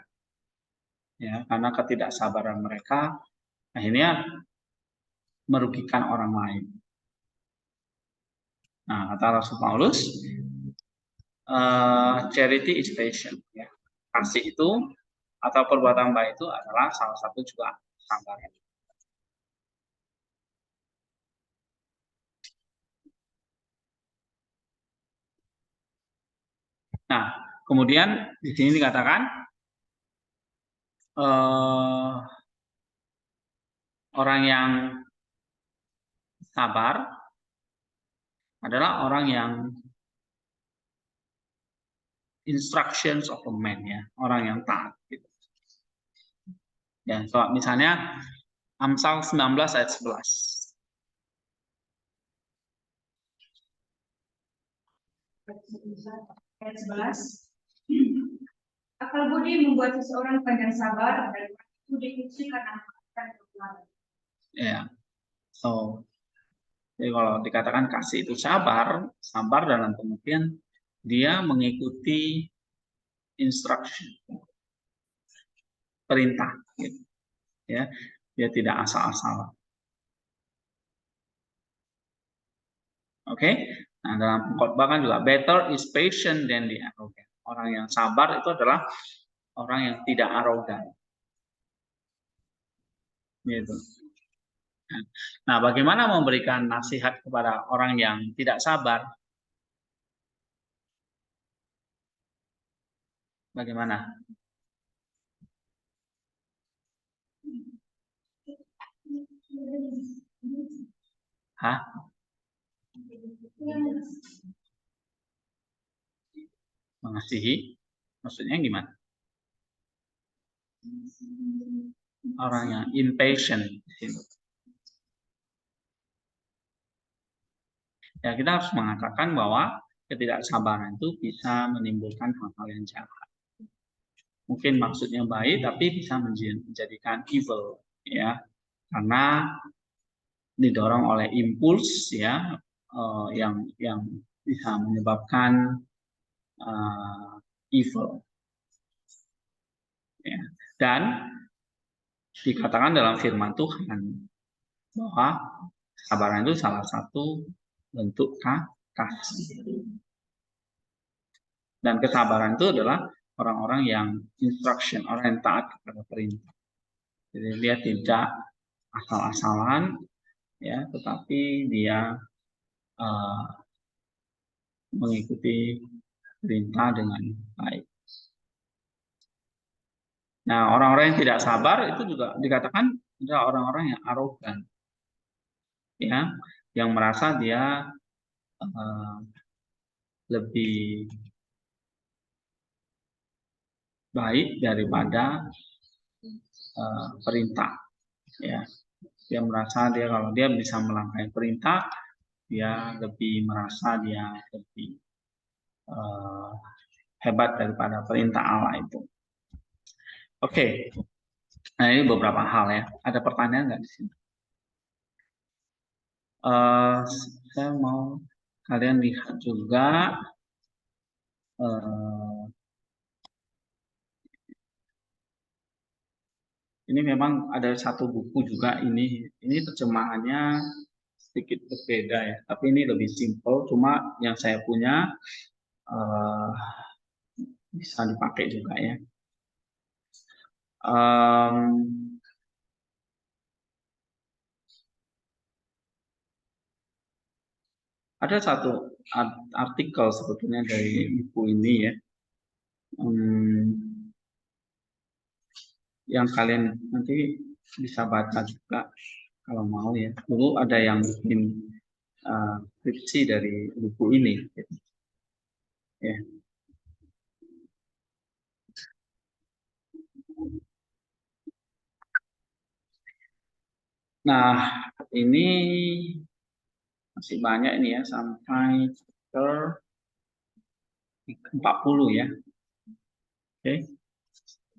ya, karena ketidaksabaran mereka akhirnya merugikan orang lain. Nah, kata Rasul Paulus, charity is patient, ya. Kasih itu atau perbuatan baik itu adalah salah satu juga sabar. Nah, kemudian di sini dikatakan orang yang sabar adalah orang yang instructions of a man, ya, orang yang taat. Gitu. Dan so, misalnya Amsal 19 ayat 11. Ayat 11. Akal budi membuat seseorang pandai sabar dan itu diuji karena akan kebenaran. Ya, so jadi kalau dikatakan kasih itu sabar dalam pengertian dia mengikuti instruction, perintah, gitu. Ya, dia tidak asal-asalan. Oke, nah dalam khotbah kan juga better is patient than the arrogant. Orang yang sabar itu adalah orang yang tidak arogan. Gitu. Nah, bagaimana memberikan nasihat kepada orang yang tidak sabar? Bagaimana? Hah? Mengasihi? Maksudnya gimana? Orang yang impatient. Ya, kita harus mengatakan bahwa ketidaksabaran itu bisa menimbulkan hal-hal yang jahat. Mungkin maksudnya baik, tapi bisa menjadikan evil, ya, karena didorong oleh impuls, ya, yang bisa menyebabkan evil. Ya. Dan dikatakan dalam firman Tuhan bahwa kesabaran itu salah satu bentuk kasih. Dan kesabaran itu adalah orang-orang yang instruction, orang yang taat kepada perintah. Jadi dia tidak asal-asalan, ya, tetapi dia mengikuti perintah dengan baik. Nah, orang-orang yang tidak sabar itu juga dikatakan adalah orang-orang yang arogan, ya, yang merasa dia lebih baik daripada perintah, ya. Dia merasa dia kalau dia bisa melangkahi perintah, dia lebih merasa dia lebih hebat daripada perintah Allah itu. Oke. Nah, ini beberapa hal ya. Ada pertanyaan nggak di sini? Saya mau kalian lihat juga ini memang ada satu buku juga ini terjemahannya sedikit berbeda ya, tapi ini lebih simple. Cuma yang saya punya bisa dipakai juga ya. Ada satu artikel sebetulnya dari buku ini ya, yang kalian nanti bisa baca juga kalau mau ya. Dulu ada yang bikin skripsi dari buku ini. Ya. Nah, ini masih banyak ini ya, sampai chapter 40 ya. Oke,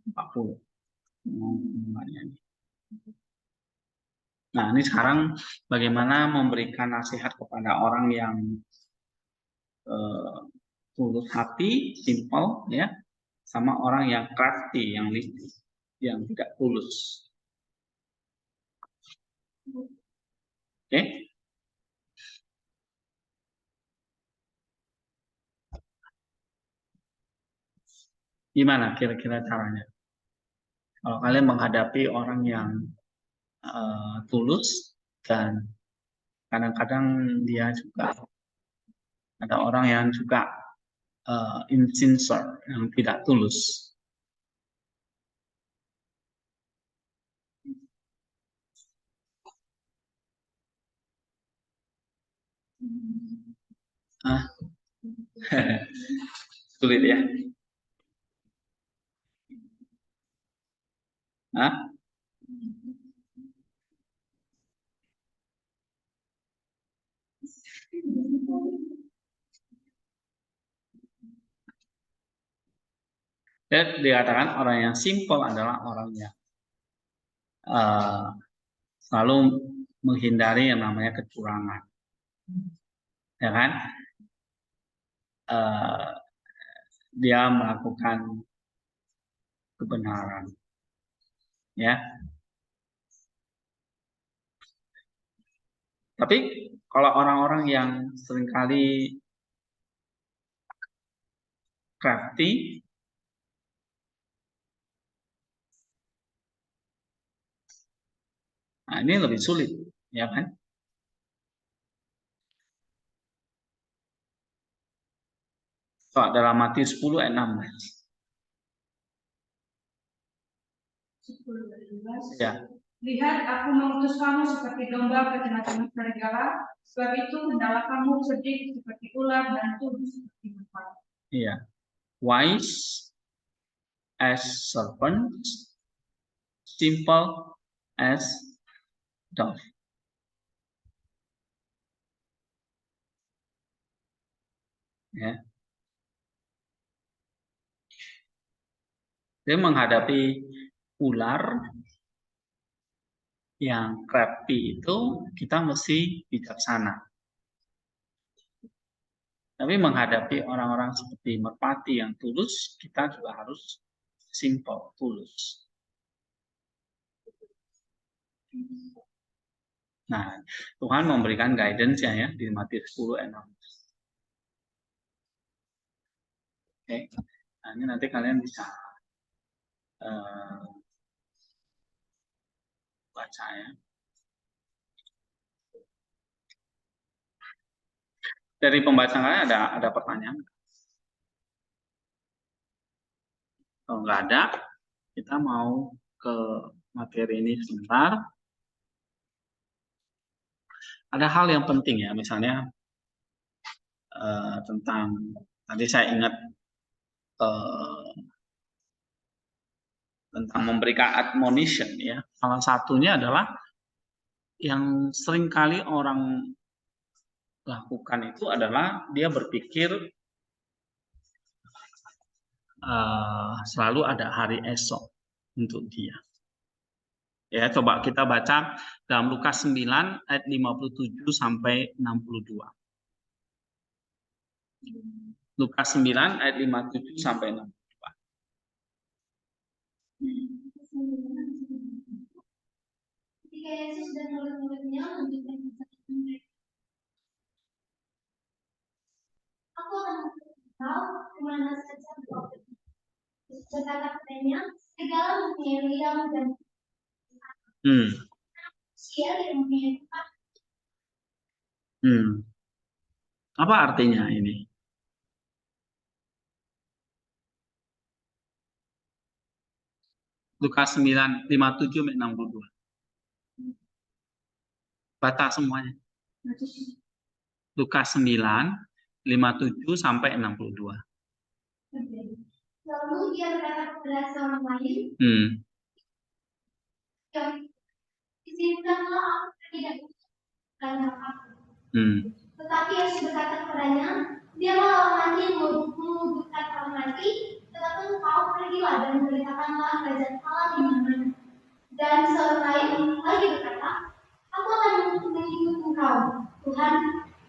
40. Nah, ini sekarang bagaimana memberikan nasihat kepada orang yang tulus hati, simple ya, sama orang yang crafty, yang listik, yang tidak tulus. Oke? Gimana kira-kira caranya? Kalau kalian menghadapi orang yang tulus dan kadang-kadang dia juga ada orang yang juga insincere, yang tidak tulus. Sulit ya? Hah? Dan dikatakan orang yang simple adalah orang yang selalu menghindari yang namanya kecurangan, ya kan? Dia melakukan kebenaran, ya. Tapi kalau orang-orang yang seringkali crafty, nah ini lebih sulit, ya kan? So, dalam Matius 10 ayat 16. 10:12. Ya. Lihat, aku mengutus kamu seperti domba ke tengah-tengah serigala, sebab itu hendaklah kamu cerdik seperti ular dan tulus seperti merpati. Iya. Wise as serpents, simple as dove. Ya. Dia menghadapi ular yang crafty itu kita mesti bijaksana. Tapi menghadapi orang-orang seperti merpati yang tulus, kita juga harus simple, tulus. Nah, Tuhan memberikan guidance ya di Matius 10 ayat 16. Oke. Nah, ini nanti kalian bisa baca ya. Dari pembahasan kalian ada pertanyaan? Kalau nggak ada, kita mau ke materi ini sebentar. Ada hal yang penting ya, misalnya tentang tadi saya ingat tentang memberikan admonition ya. Salah satunya adalah yang seringkali orang lakukan itu adalah dia berpikir selalu ada hari esok untuk dia. Ya, coba kita baca dalam Lukas 9 ayat 57 sampai 62. Lukas 9 ayat 57 sampai 62. Ketika Yesus dan murid-muridnya melanjutkan perjalanan mereka, aku akan tahu kemana saja engkau pergi. Yesus berkata kepadanya, segala mempunyai liang dan manusia yang mempunyai tempat. Apa artinya ini? Lukas 9, 57 sampai 62. Baca semuanya. Lukas 9, 57 sampai 62. Lalu dia berkata kepada seorang lain, izinkanlah aku pergi karena aku. Tetapi Yesus berkata kepadanya, biarlah orang mati membutuhkan orang mati, tetapi engkau pergilah dan beritakanlah kerajaan Allah di mana-mana. Dan seorang lain lagi berkata, aku akan mengikut engkau, Tuhan,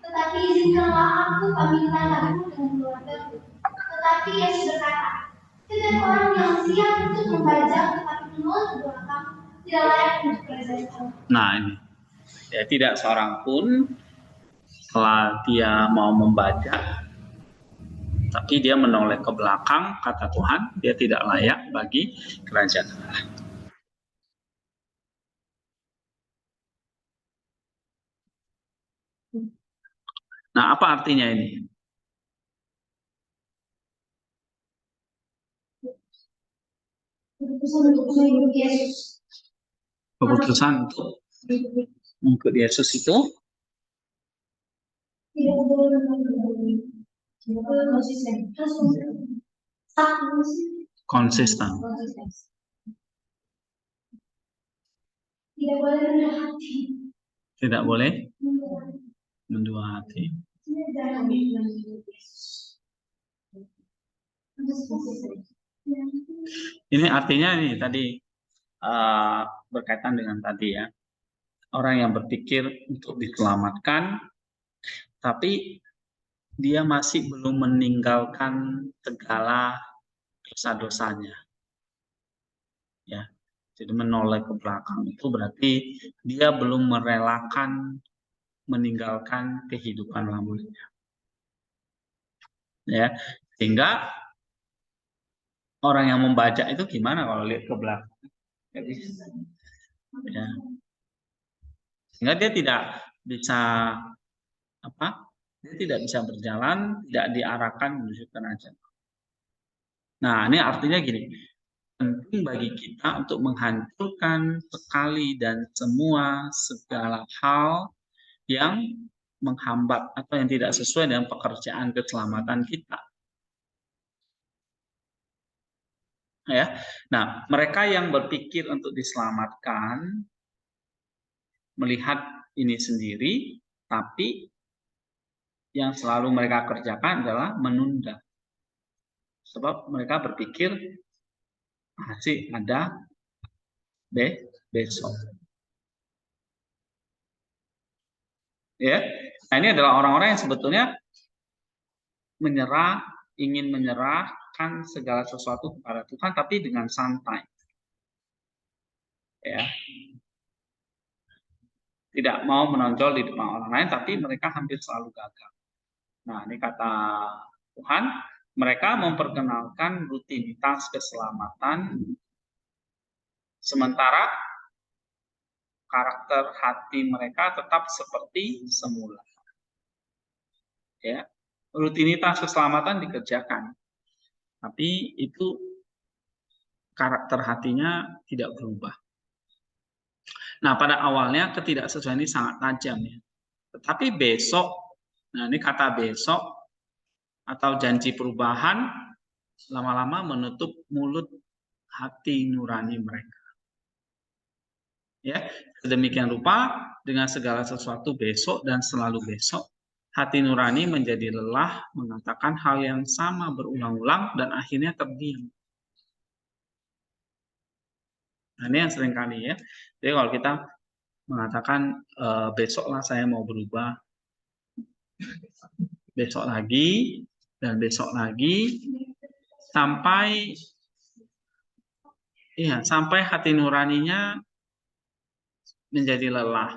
tetapi izinkanlah aku pamitan aku dengan keluargaku. Tetapi Yesus berkata, setiap orang yang siap untuk membajak tetapi menolak ke belakang tidak layak untuk kerajaan Allah. Nah ini, ya tidak seorang pun setelah dia mau membaca, tapi dia menoleh ke belakang, kata Tuhan, dia tidak layak bagi kerajaan Allah. Nah, apa artinya ini? Keputusan untuk mengikut Yesus itu konsisten. Tidak boleh rendah hati. Tidak boleh mendua hati. Ini artinya ini tadi berkaitan dengan tadi ya. Orang yang berpikir untuk diselamatkan, tapi dia masih belum meninggalkan segala dosa-dosanya. Ya. Jadi menoleh ke belakang itu berarti dia belum merelakan meninggalkan kehidupan lamanya. Ya, sehingga orang yang membaca itu gimana kalau lihat ke belakang? Ya. Sehingga dia tidak bisa dia tidak bisa berjalan, tidak diarahkan menuju kerajaan. Nah, ini artinya gini, penting bagi kita untuk menghancurkan sekali dan semua segala hal yang menghambat atau yang tidak sesuai dengan pekerjaan keselamatan kita. Ya. Nah, mereka yang berpikir untuk diselamatkan melihat ini sendiri, tapi yang selalu mereka kerjakan adalah menunda. Sebab mereka berpikir masih ada besok. Ya, nah ini adalah orang-orang yang sebetulnya ingin menyerahkan segala sesuatu kepada Tuhan, tapi dengan santai. Ya, tidak mau menonjol di depan orang lain, tapi mereka hampir selalu gagal. Nah, ini kata Tuhan, mereka memperkenalkan rutinitas keselamatan, sementara karakter hati mereka tetap seperti semula. Ya, rutinitas keselamatan dikerjakan, tapi itu karakter hatinya tidak berubah. Nah, pada awalnya ketidaksesuaian ini sangat tajam ya. Tetapi besok, nah ini kata besok atau janji perubahan lama-lama menutup mulut hati nurani mereka. Ya, sedemikian rupa dengan segala sesuatu besok dan selalu besok, hati nurani menjadi lelah mengatakan hal yang sama berulang-ulang dan akhirnya terdiam. Nah, ini yang sering kali ya. Jadi kalau kita mengatakan besoklah saya mau berubah, besok lagi dan besok lagi sampai hati nuraninya menjadi lelah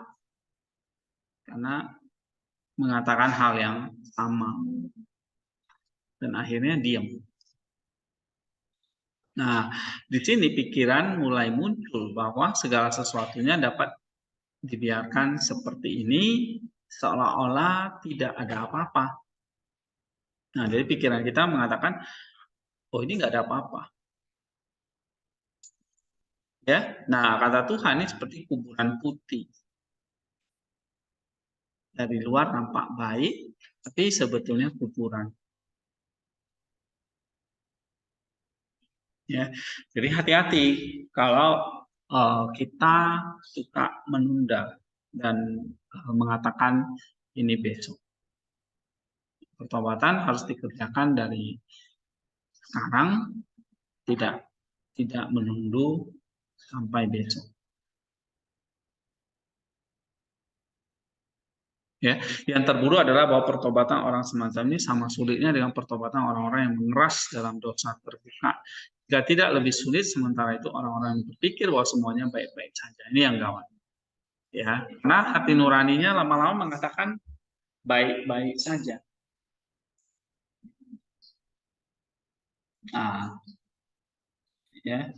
karena mengatakan hal yang sama dan akhirnya diam. Nah, di sini pikiran mulai muncul bahwa segala sesuatunya dapat dibiarkan seperti ini seolah-olah tidak ada apa-apa. Nah, jadi pikiran kita mengatakan, oh ini nggak ada apa-apa. Ya, nah kata Tuhan ini seperti kuburan putih. Dari luar nampak baik, tapi sebetulnya kuburan. Ya, jadi hati-hati kalau kita suka menunda dan mengatakan ini besok. Pertobatan harus dikerjakan dari sekarang, tidak menunggu sampai besok. Ya, yang terburuk adalah bahwa pertobatan orang semacam ini sama sulitnya dengan pertobatan orang-orang yang mengeras dalam dosa terbuka. Jika tidak lebih sulit, sementara itu orang-orang yang berpikir bahwa semuanya baik-baik saja. Ini yang gawat. Ya, karena hati nuraninya lama-lama mengatakan baik-baik saja. Nah, ya,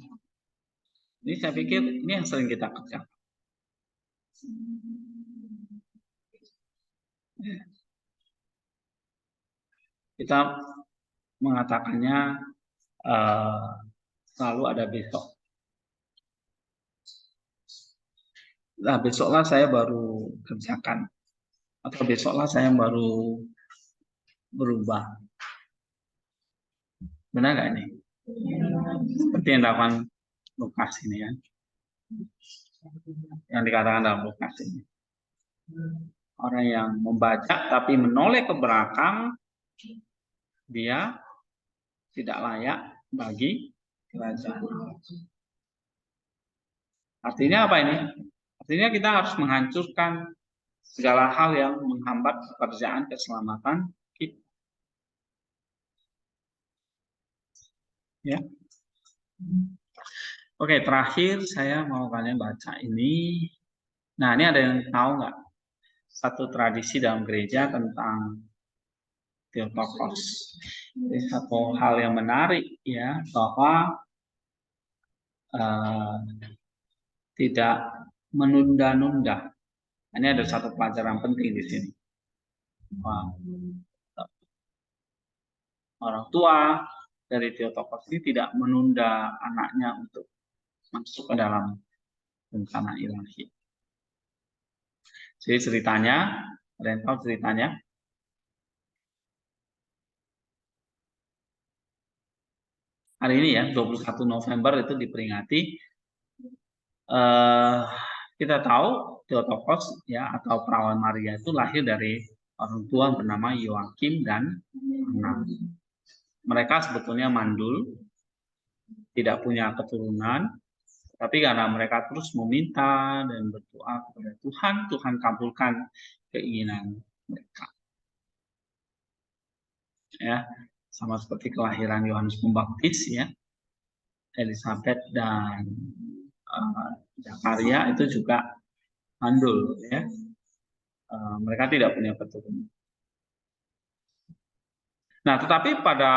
ini saya pikir ini yang sering kita kerjakan. Kita mengatakannya selalu ada besok. Nah, besoklah saya baru kerjakan. Atau besoklah saya baru berubah. Benar nggak ini? Seperti yang dilakukan Lukas ini ya. Yang dikatakan dalam Lukas ini. Orang yang membaca tapi menoleh ke belakang, dia tidak layak bagi kerajaan. Artinya apa ini? Artinya kita harus menghancurkan segala hal yang menghambat pekerjaan keselamatan kita. Ya. Oke, terakhir saya mau kalian baca ini. Nah, ini ada yang tahu nggak? Satu tradisi dalam gereja tentang Theotokos. Ini satu hal yang menarik ya, bahwa tidak menunda-nunda. Ini ada satu pelajaran penting di sini. Orang tua dari Theotokos ini tidak menunda anaknya untuk masuk ke dalam rencana ilahi. Jadi ceritanya, kalian tahu ceritanya? Hari ini ya, 21 November itu diperingati. Kita tahu Theotokos ya atau perawan Maria itu lahir dari orang tua bernama Yoakim dan Anna. Mereka sebetulnya mandul, tidak punya keturunan, tapi karena mereka terus meminta dan berdoa kepada Tuhan, Tuhan kabulkan keinginan mereka. Ya, sama seperti kelahiran Yohanes Pembaptis ya, Elizabeth dan Zakaria itu juga mandul ya. Mereka tidak punya keturunan. Nah, tetapi pada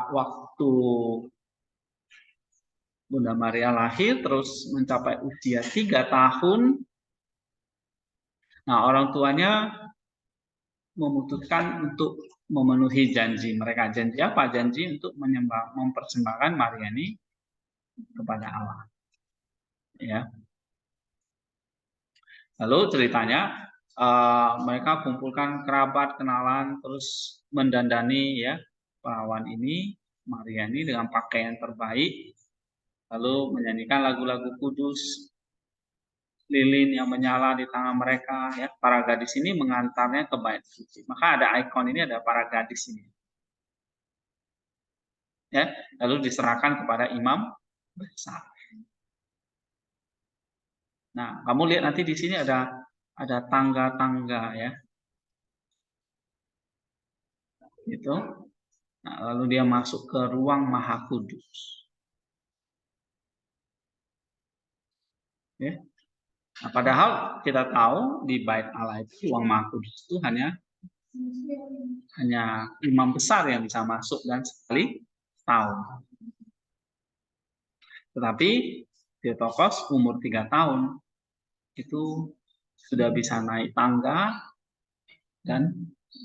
waktu Bunda Maria lahir terus mencapai usia 3 tahun, nah orang tuanya memutuskan untuk memenuhi janji mereka. Janji apa? Janji untuk mempersembahkan Maria ini kepada Allah. Ya. Lalu ceritanya mereka kumpulkan kerabat, kenalan, terus mendandani ya perawan ini, Maria ini dengan pakaian terbaik, lalu menyanyikan lagu-lagu kudus, lilin yang menyala di tangan mereka ya. Para gadis ini mengantarnya ke bait suci. Maka ada ikon ini, ada para gadis ini. Ya, lalu diserahkan kepada imam besar. Nah, kamu lihat nanti di sini ada tangga-tangga ya. Itu. Nah, lalu dia masuk ke ruang Maha Kudus. Ya. Nah, padahal kita tahu di bait Allah itu ruang Maha Kudus itu hanya imam besar yang bisa masuk dan sekali tahun. Tetapi Theotokos umur 3 tahun itu sudah bisa naik tangga dan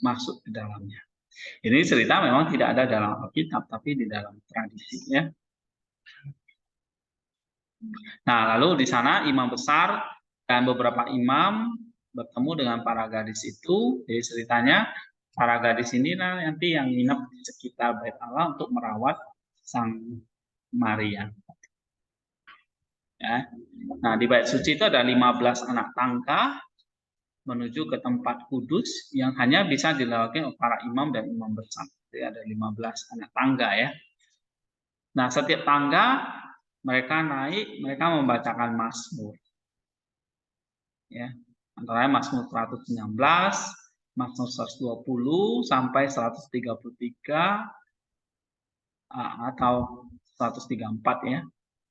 masuk ke dalamnya. Ini cerita memang tidak ada dalam Alkitab, tapi di dalam tradisi ya. Nah, lalu di sana imam besar dan beberapa imam bertemu dengan para gadis itu. Jadi ceritanya para gadis ini nanti yang nginep di sekitar Bait Allah untuk merawat Sang Maria. Ya. Nah, di Bait Suci itu ada 15 anak tangga menuju ke tempat kudus yang hanya bisa dilewati oleh para imam dan imam besar. Jadi ada 15 anak tangga ya. Nah, setiap tangga mereka naik, mereka membacakan Mazmur. Ya. Antara Mazmur 116, Mazmur 120 sampai 133 atau 134 ya.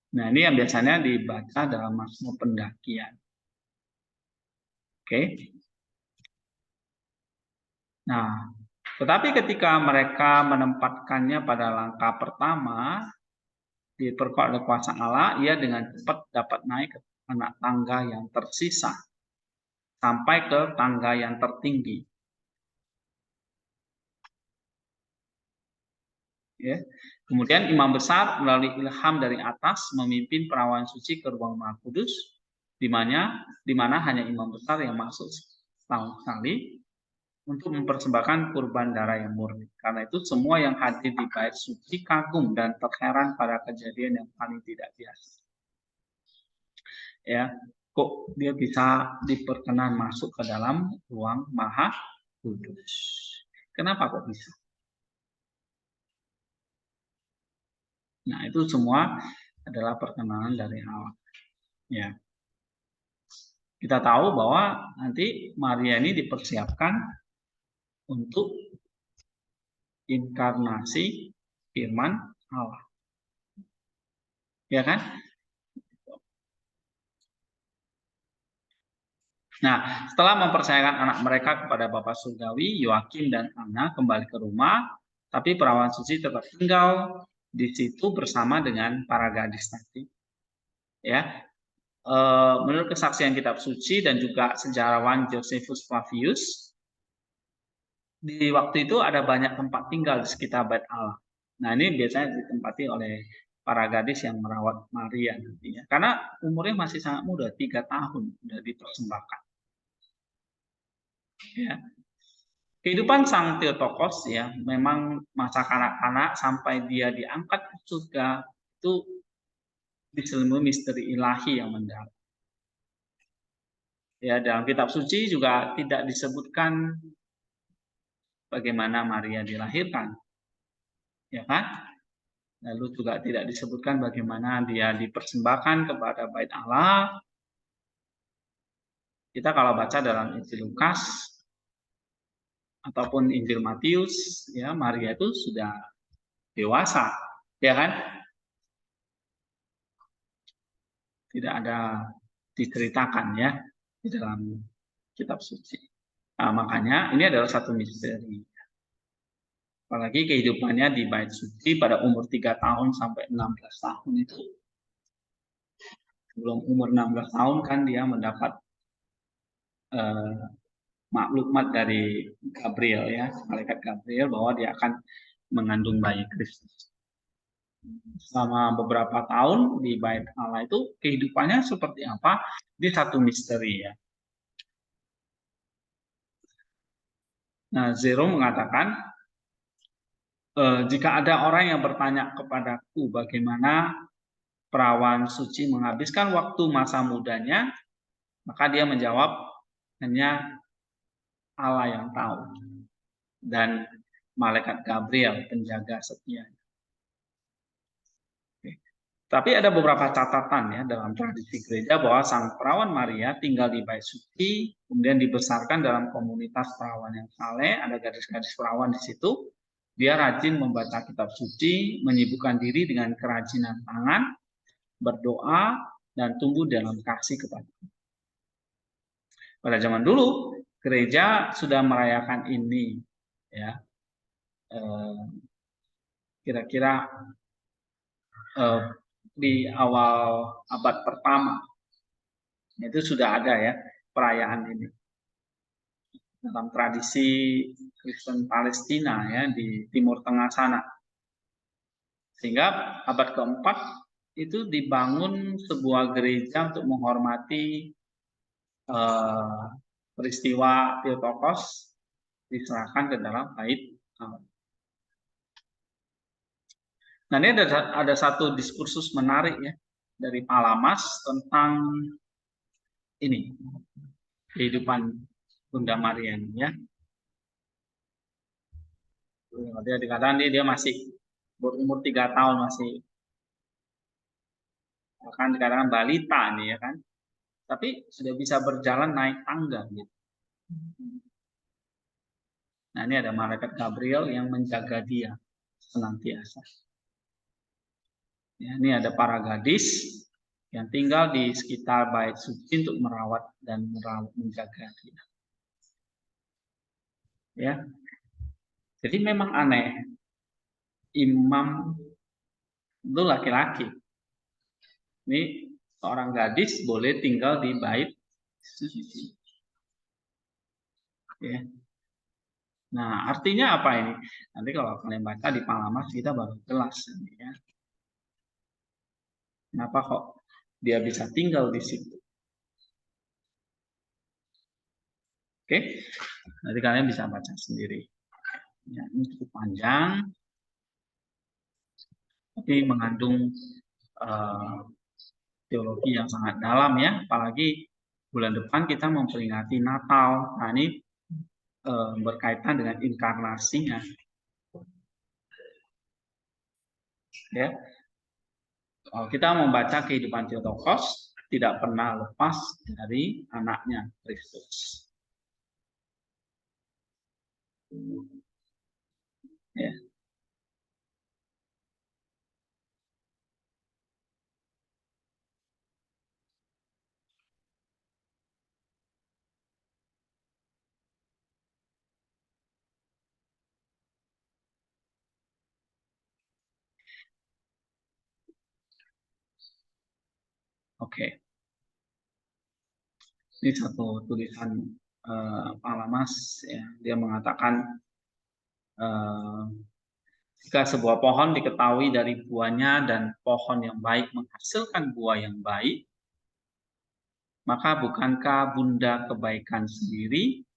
Nah, ini yang biasanya dibaca dalam Mazmur pendakian. Oke. Nah, tetapi ketika mereka menempatkannya pada langkah pertama, diperkuat oleh kuasa Allah, ia dengan cepat dapat naik ke anak tangga yang tersisa, sampai ke tangga yang tertinggi. Ya. Kemudian imam besar melalui ilham dari atas memimpin perawan suci ke ruang Maha Kudus, di mana hanya imam besar yang masuk setahun sekali untuk mempersembahkan kurban darah yang murni. Karena itu semua yang hadir di bait suci kagum dan terheran pada kejadian yang paling tidak biasa. Ya, kok dia bisa diperkenan masuk ke dalam ruang Maha Kudus? Kenapa kok bisa? Nah, itu semua adalah perkenanan dari Allah. Ya. Kita tahu bahwa nanti Maria ini dipersiapkan untuk inkarnasi firman Allah. Ya kan? Nah, setelah mempercayakan anak mereka kepada Bapak Surgawi, Yoakim dan Anna kembali ke rumah, tapi perawan suci tetap tinggal di situ bersama dengan para gadis tadi. Ya, menurut kesaksian kitab suci dan juga sejarawan Josephus Flavius, di waktu itu ada banyak tempat tinggal di sekitar Bait Allah. Nah, ini biasanya ditempati oleh para gadis yang merawat Maria nantinya. Karena umurnya masih sangat muda, 3 tahun sudah dipersembahkan. Ya. Kehidupan Sang Theotokos ya, memang masa kanak-kanak sampai dia diangkat ke surga itu diselimuti misteri ilahi yang mendalam. Ya, dalam kitab suci juga tidak disebutkan bagaimana Maria dilahirkan. Ya kan? Lalu juga tidak disebutkan bagaimana dia dipersembahkan kepada Bait Allah. Kita kalau baca dalam Injil Lukas ataupun Injil Matius, ya Maria itu sudah dewasa, ya kan? Tidak ada diceritakan ya di dalam kitab suci. Nah, makanya ini adalah satu misteri. Apalagi kehidupannya di bait suci pada umur 3 tahun sampai 16 tahun itu. Sebelum umur 16 tahun kan dia mendapat maklumat dari Gabriel ya, malaikat Gabriel bahwa dia akan mengandung bayi Kristus. Selama beberapa tahun di bait Allah itu kehidupannya seperti apa? Ini satu misteri ya. Nah, Zero mengatakan, jika ada orang yang bertanya kepadaku bagaimana perawan suci menghabiskan waktu masa mudanya, maka dia menjawab hanya Allah yang tahu dan malaikat Gabriel penjaga setia. Tapi ada beberapa catatan ya dalam tradisi gereja bahwa Sang Perawan Maria tinggal di bait suci, kemudian dibesarkan dalam komunitas perawan yang saleh, ada gadis-gadis perawan di situ. Dia rajin membaca kitab suci, menyibukkan diri dengan kerajinan tangan, berdoa, dan tumbuh dalam kasih kepada Tuhan. Pada zaman dulu, gereja sudah merayakan ini, ya, kira-kira di awal abad pertama itu sudah ada ya perayaan ini. dalam tradisi Kristen Palestina ya di Timur Tengah sana. Sehingga abad keempat itu dibangun sebuah gereja untuk menghormati peristiwa Theotokos, diserahkan ke dalam bait Allah. Nah, ini ada satu diskursus menarik ya dari Palamas tentang ini kehidupan Bunda Maria ini ya. Dia dikatakan dia masih berumur 3 tahun, masih akan dikatakan balita nih ya kan. Tapi sudah bisa berjalan naik tangga gitu. Nah, ini ada malaikat Gabriel yang menjaga dia senantiasa. Ya, ini ada para gadis yang tinggal di sekitar bait suci untuk merawat dan menjaga dia. Ya. Jadi memang aneh. Imam itu laki-laki. Ini seorang gadis boleh tinggal di bait suci. Ya. Nah, artinya apa ini? Nanti kalau kalian baca di Palamas kita baru jelas ya. Kenapa kok dia bisa tinggal di situ? Oke, nanti kalian bisa baca sendiri. Ya, ini cukup panjang, tapi mengandung teologi yang sangat dalam ya. Apalagi bulan depan kita memperingati Natal. Nah, ini berkaitan dengan inkarnasinya. Ya, kalau kita membaca kehidupan Theotokos, tidak pernah lepas dari anaknya Kristus. Ya. Oke. Ini satu tulisan Palamas ya. Dia mengatakan jika sebuah pohon diketahui dari buahnya dan pohon yang baik menghasilkan buah yang baik, maka bukankah Bunda kebaikan sendiri,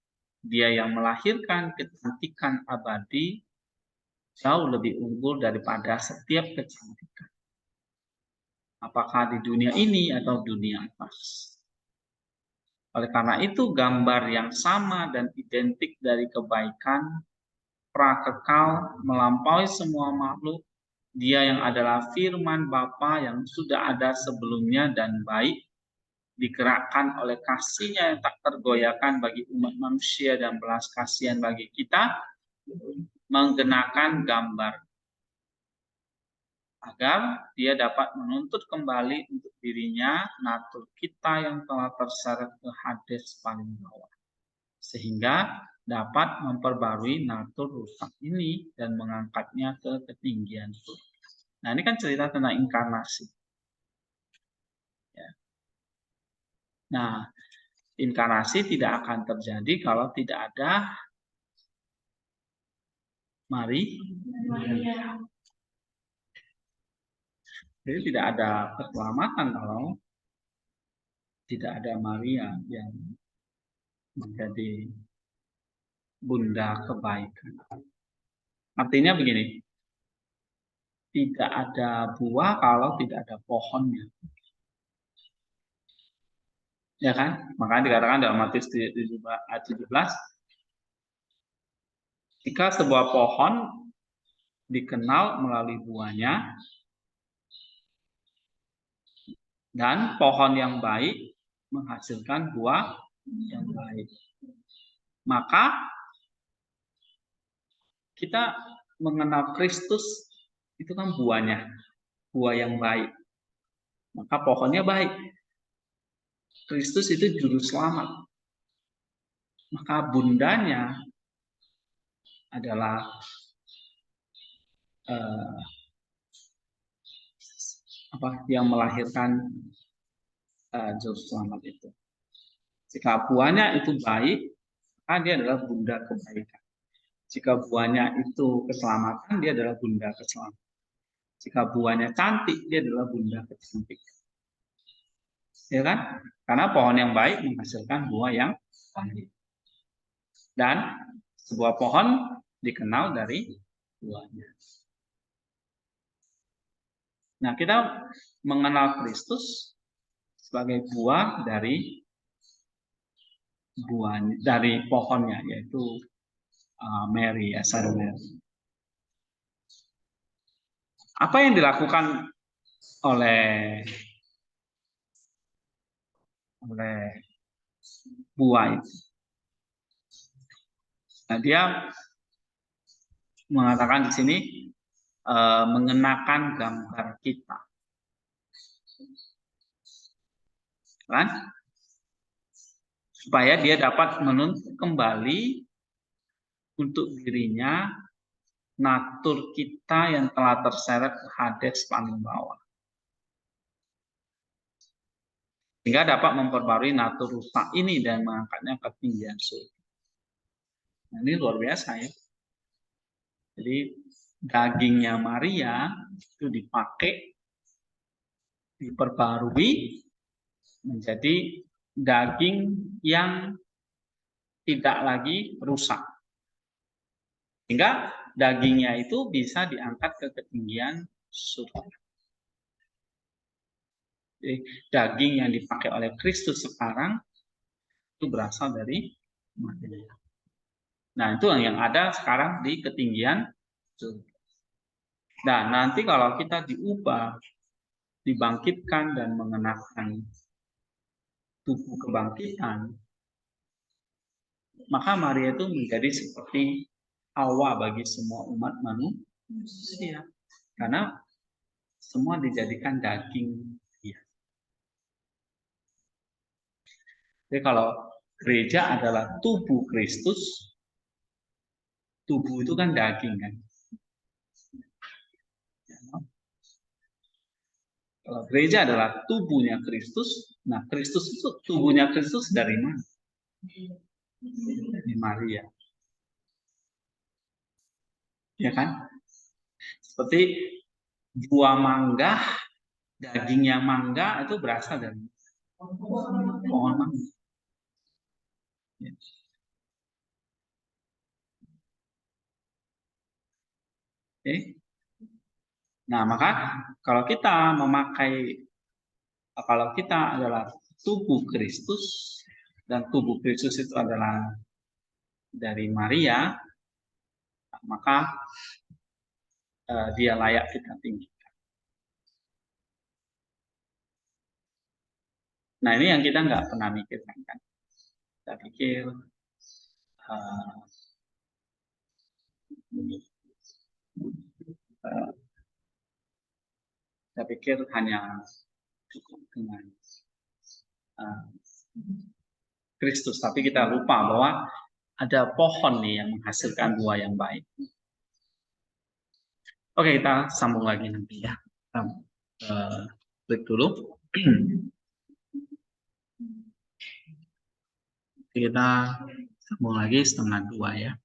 dia yang melahirkan kecantikan abadi, jauh lebih unggul daripada setiap kecantikan. Apakah di dunia ini atau dunia atas? Oleh karena itu, gambar yang sama dan identik dari kebaikan prakekal melampaui semua makhluk, dia yang adalah firman Bapa yang sudah ada sebelumnya dan baik, digerakkan oleh kasihnya yang tak tergoyahkan bagi umat manusia dan belas kasihan bagi kita, menggenakan gambar agar dia dapat menuntut kembali untuk dirinya natur kita yang telah terseret ke Hades paling bawah, sehingga dapat memperbarui natur rusak ini dan mengangkatnya ke ketinggian surga. Nah, ini kan cerita tentang inkarnasi. Ya. Nah, inkarnasi tidak akan terjadi kalau tidak ada Maria. Jadi tidak ada keselamatan kalau tidak ada Maria yang menjadi Bunda kebaikan. Artinya begini, tidak ada buah kalau tidak ada pohonnya. Ya kan? Makanya dikatakan dalam Matius 17, jika sebuah pohon dikenal melalui buahnya, dan pohon yang baik menghasilkan buah yang baik, maka kita mengenal Kristus itu kan buahnya, buah yang baik. Maka pohonnya baik. Kristus itu juru selamat. Maka bundanya adalah yang melahirkan juru selamat itu. Jika buahnya itu baik, maka maka dia adalah bunda kebaikan. Jika buahnya itu keselamatan, dia adalah bunda keselamatan. Jika buahnya cantik, dia adalah bunda kecantikan. Ya kan? Karena pohon yang baik menghasilkan buah yang baik. Dan sebuah pohon dikenal dari buahnya. Nah, kita mengenal Kristus sebagai buah dari pohonnya, yaitu Mary, ya, Saint Mary. Apa yang dilakukan oleh buah itu? Nah, dia mengatakan di sini mengenakan gambar kita, kan? Supaya dia dapat menuntut kembali untuk dirinya natur kita yang telah terseret Hades paling bawah, sehingga dapat memperbarui natur rusak ini dan mengangkatnya ke ketinggian surga. Nah, ini luar biasa ya. Jadi dagingnya Maria itu dipakai, diperbarui menjadi daging yang tidak lagi rusak. Sehingga dagingnya itu bisa diangkat ke ketinggian surga. Jadi, daging yang dipakai oleh Kristus sekarang itu berasal dari Maria. Nah, itu yang ada sekarang di ketinggian surga. Dan nanti kalau kita diubah, dibangkitkan dan mengenakan tubuh kebangkitan, maka Maria itu menjadi seperti Hawa bagi semua umat manusia. Karena semua dijadikan daging dia. Jadi kalau gereja adalah tubuh Kristus, tubuh itu kan daging kan. Kalau gereja adalah tubuhnya Kristus, nah Kristus itu tubuhnya Kristus dari mana? Dari Maria. Ya kan? Seperti buah mangga, dagingnya mangga itu berasal dari pohon mangga. Ya. Oke. Nah, maka kalau kita adalah tubuh Kristus dan tubuh Kristus itu adalah dari Maria, maka dia layak kita tinggikan. Nah, ini yang kita nggak pernah mikirkan kan. Kita pikir saya pikir hanya cukup dengan Kristus, tapi kita lupa bahwa ada pohon nih yang menghasilkan buah yang baik. Oke, kita sambung lagi nanti ya. Kita break dulu. Kita sambung lagi 1:30 ya.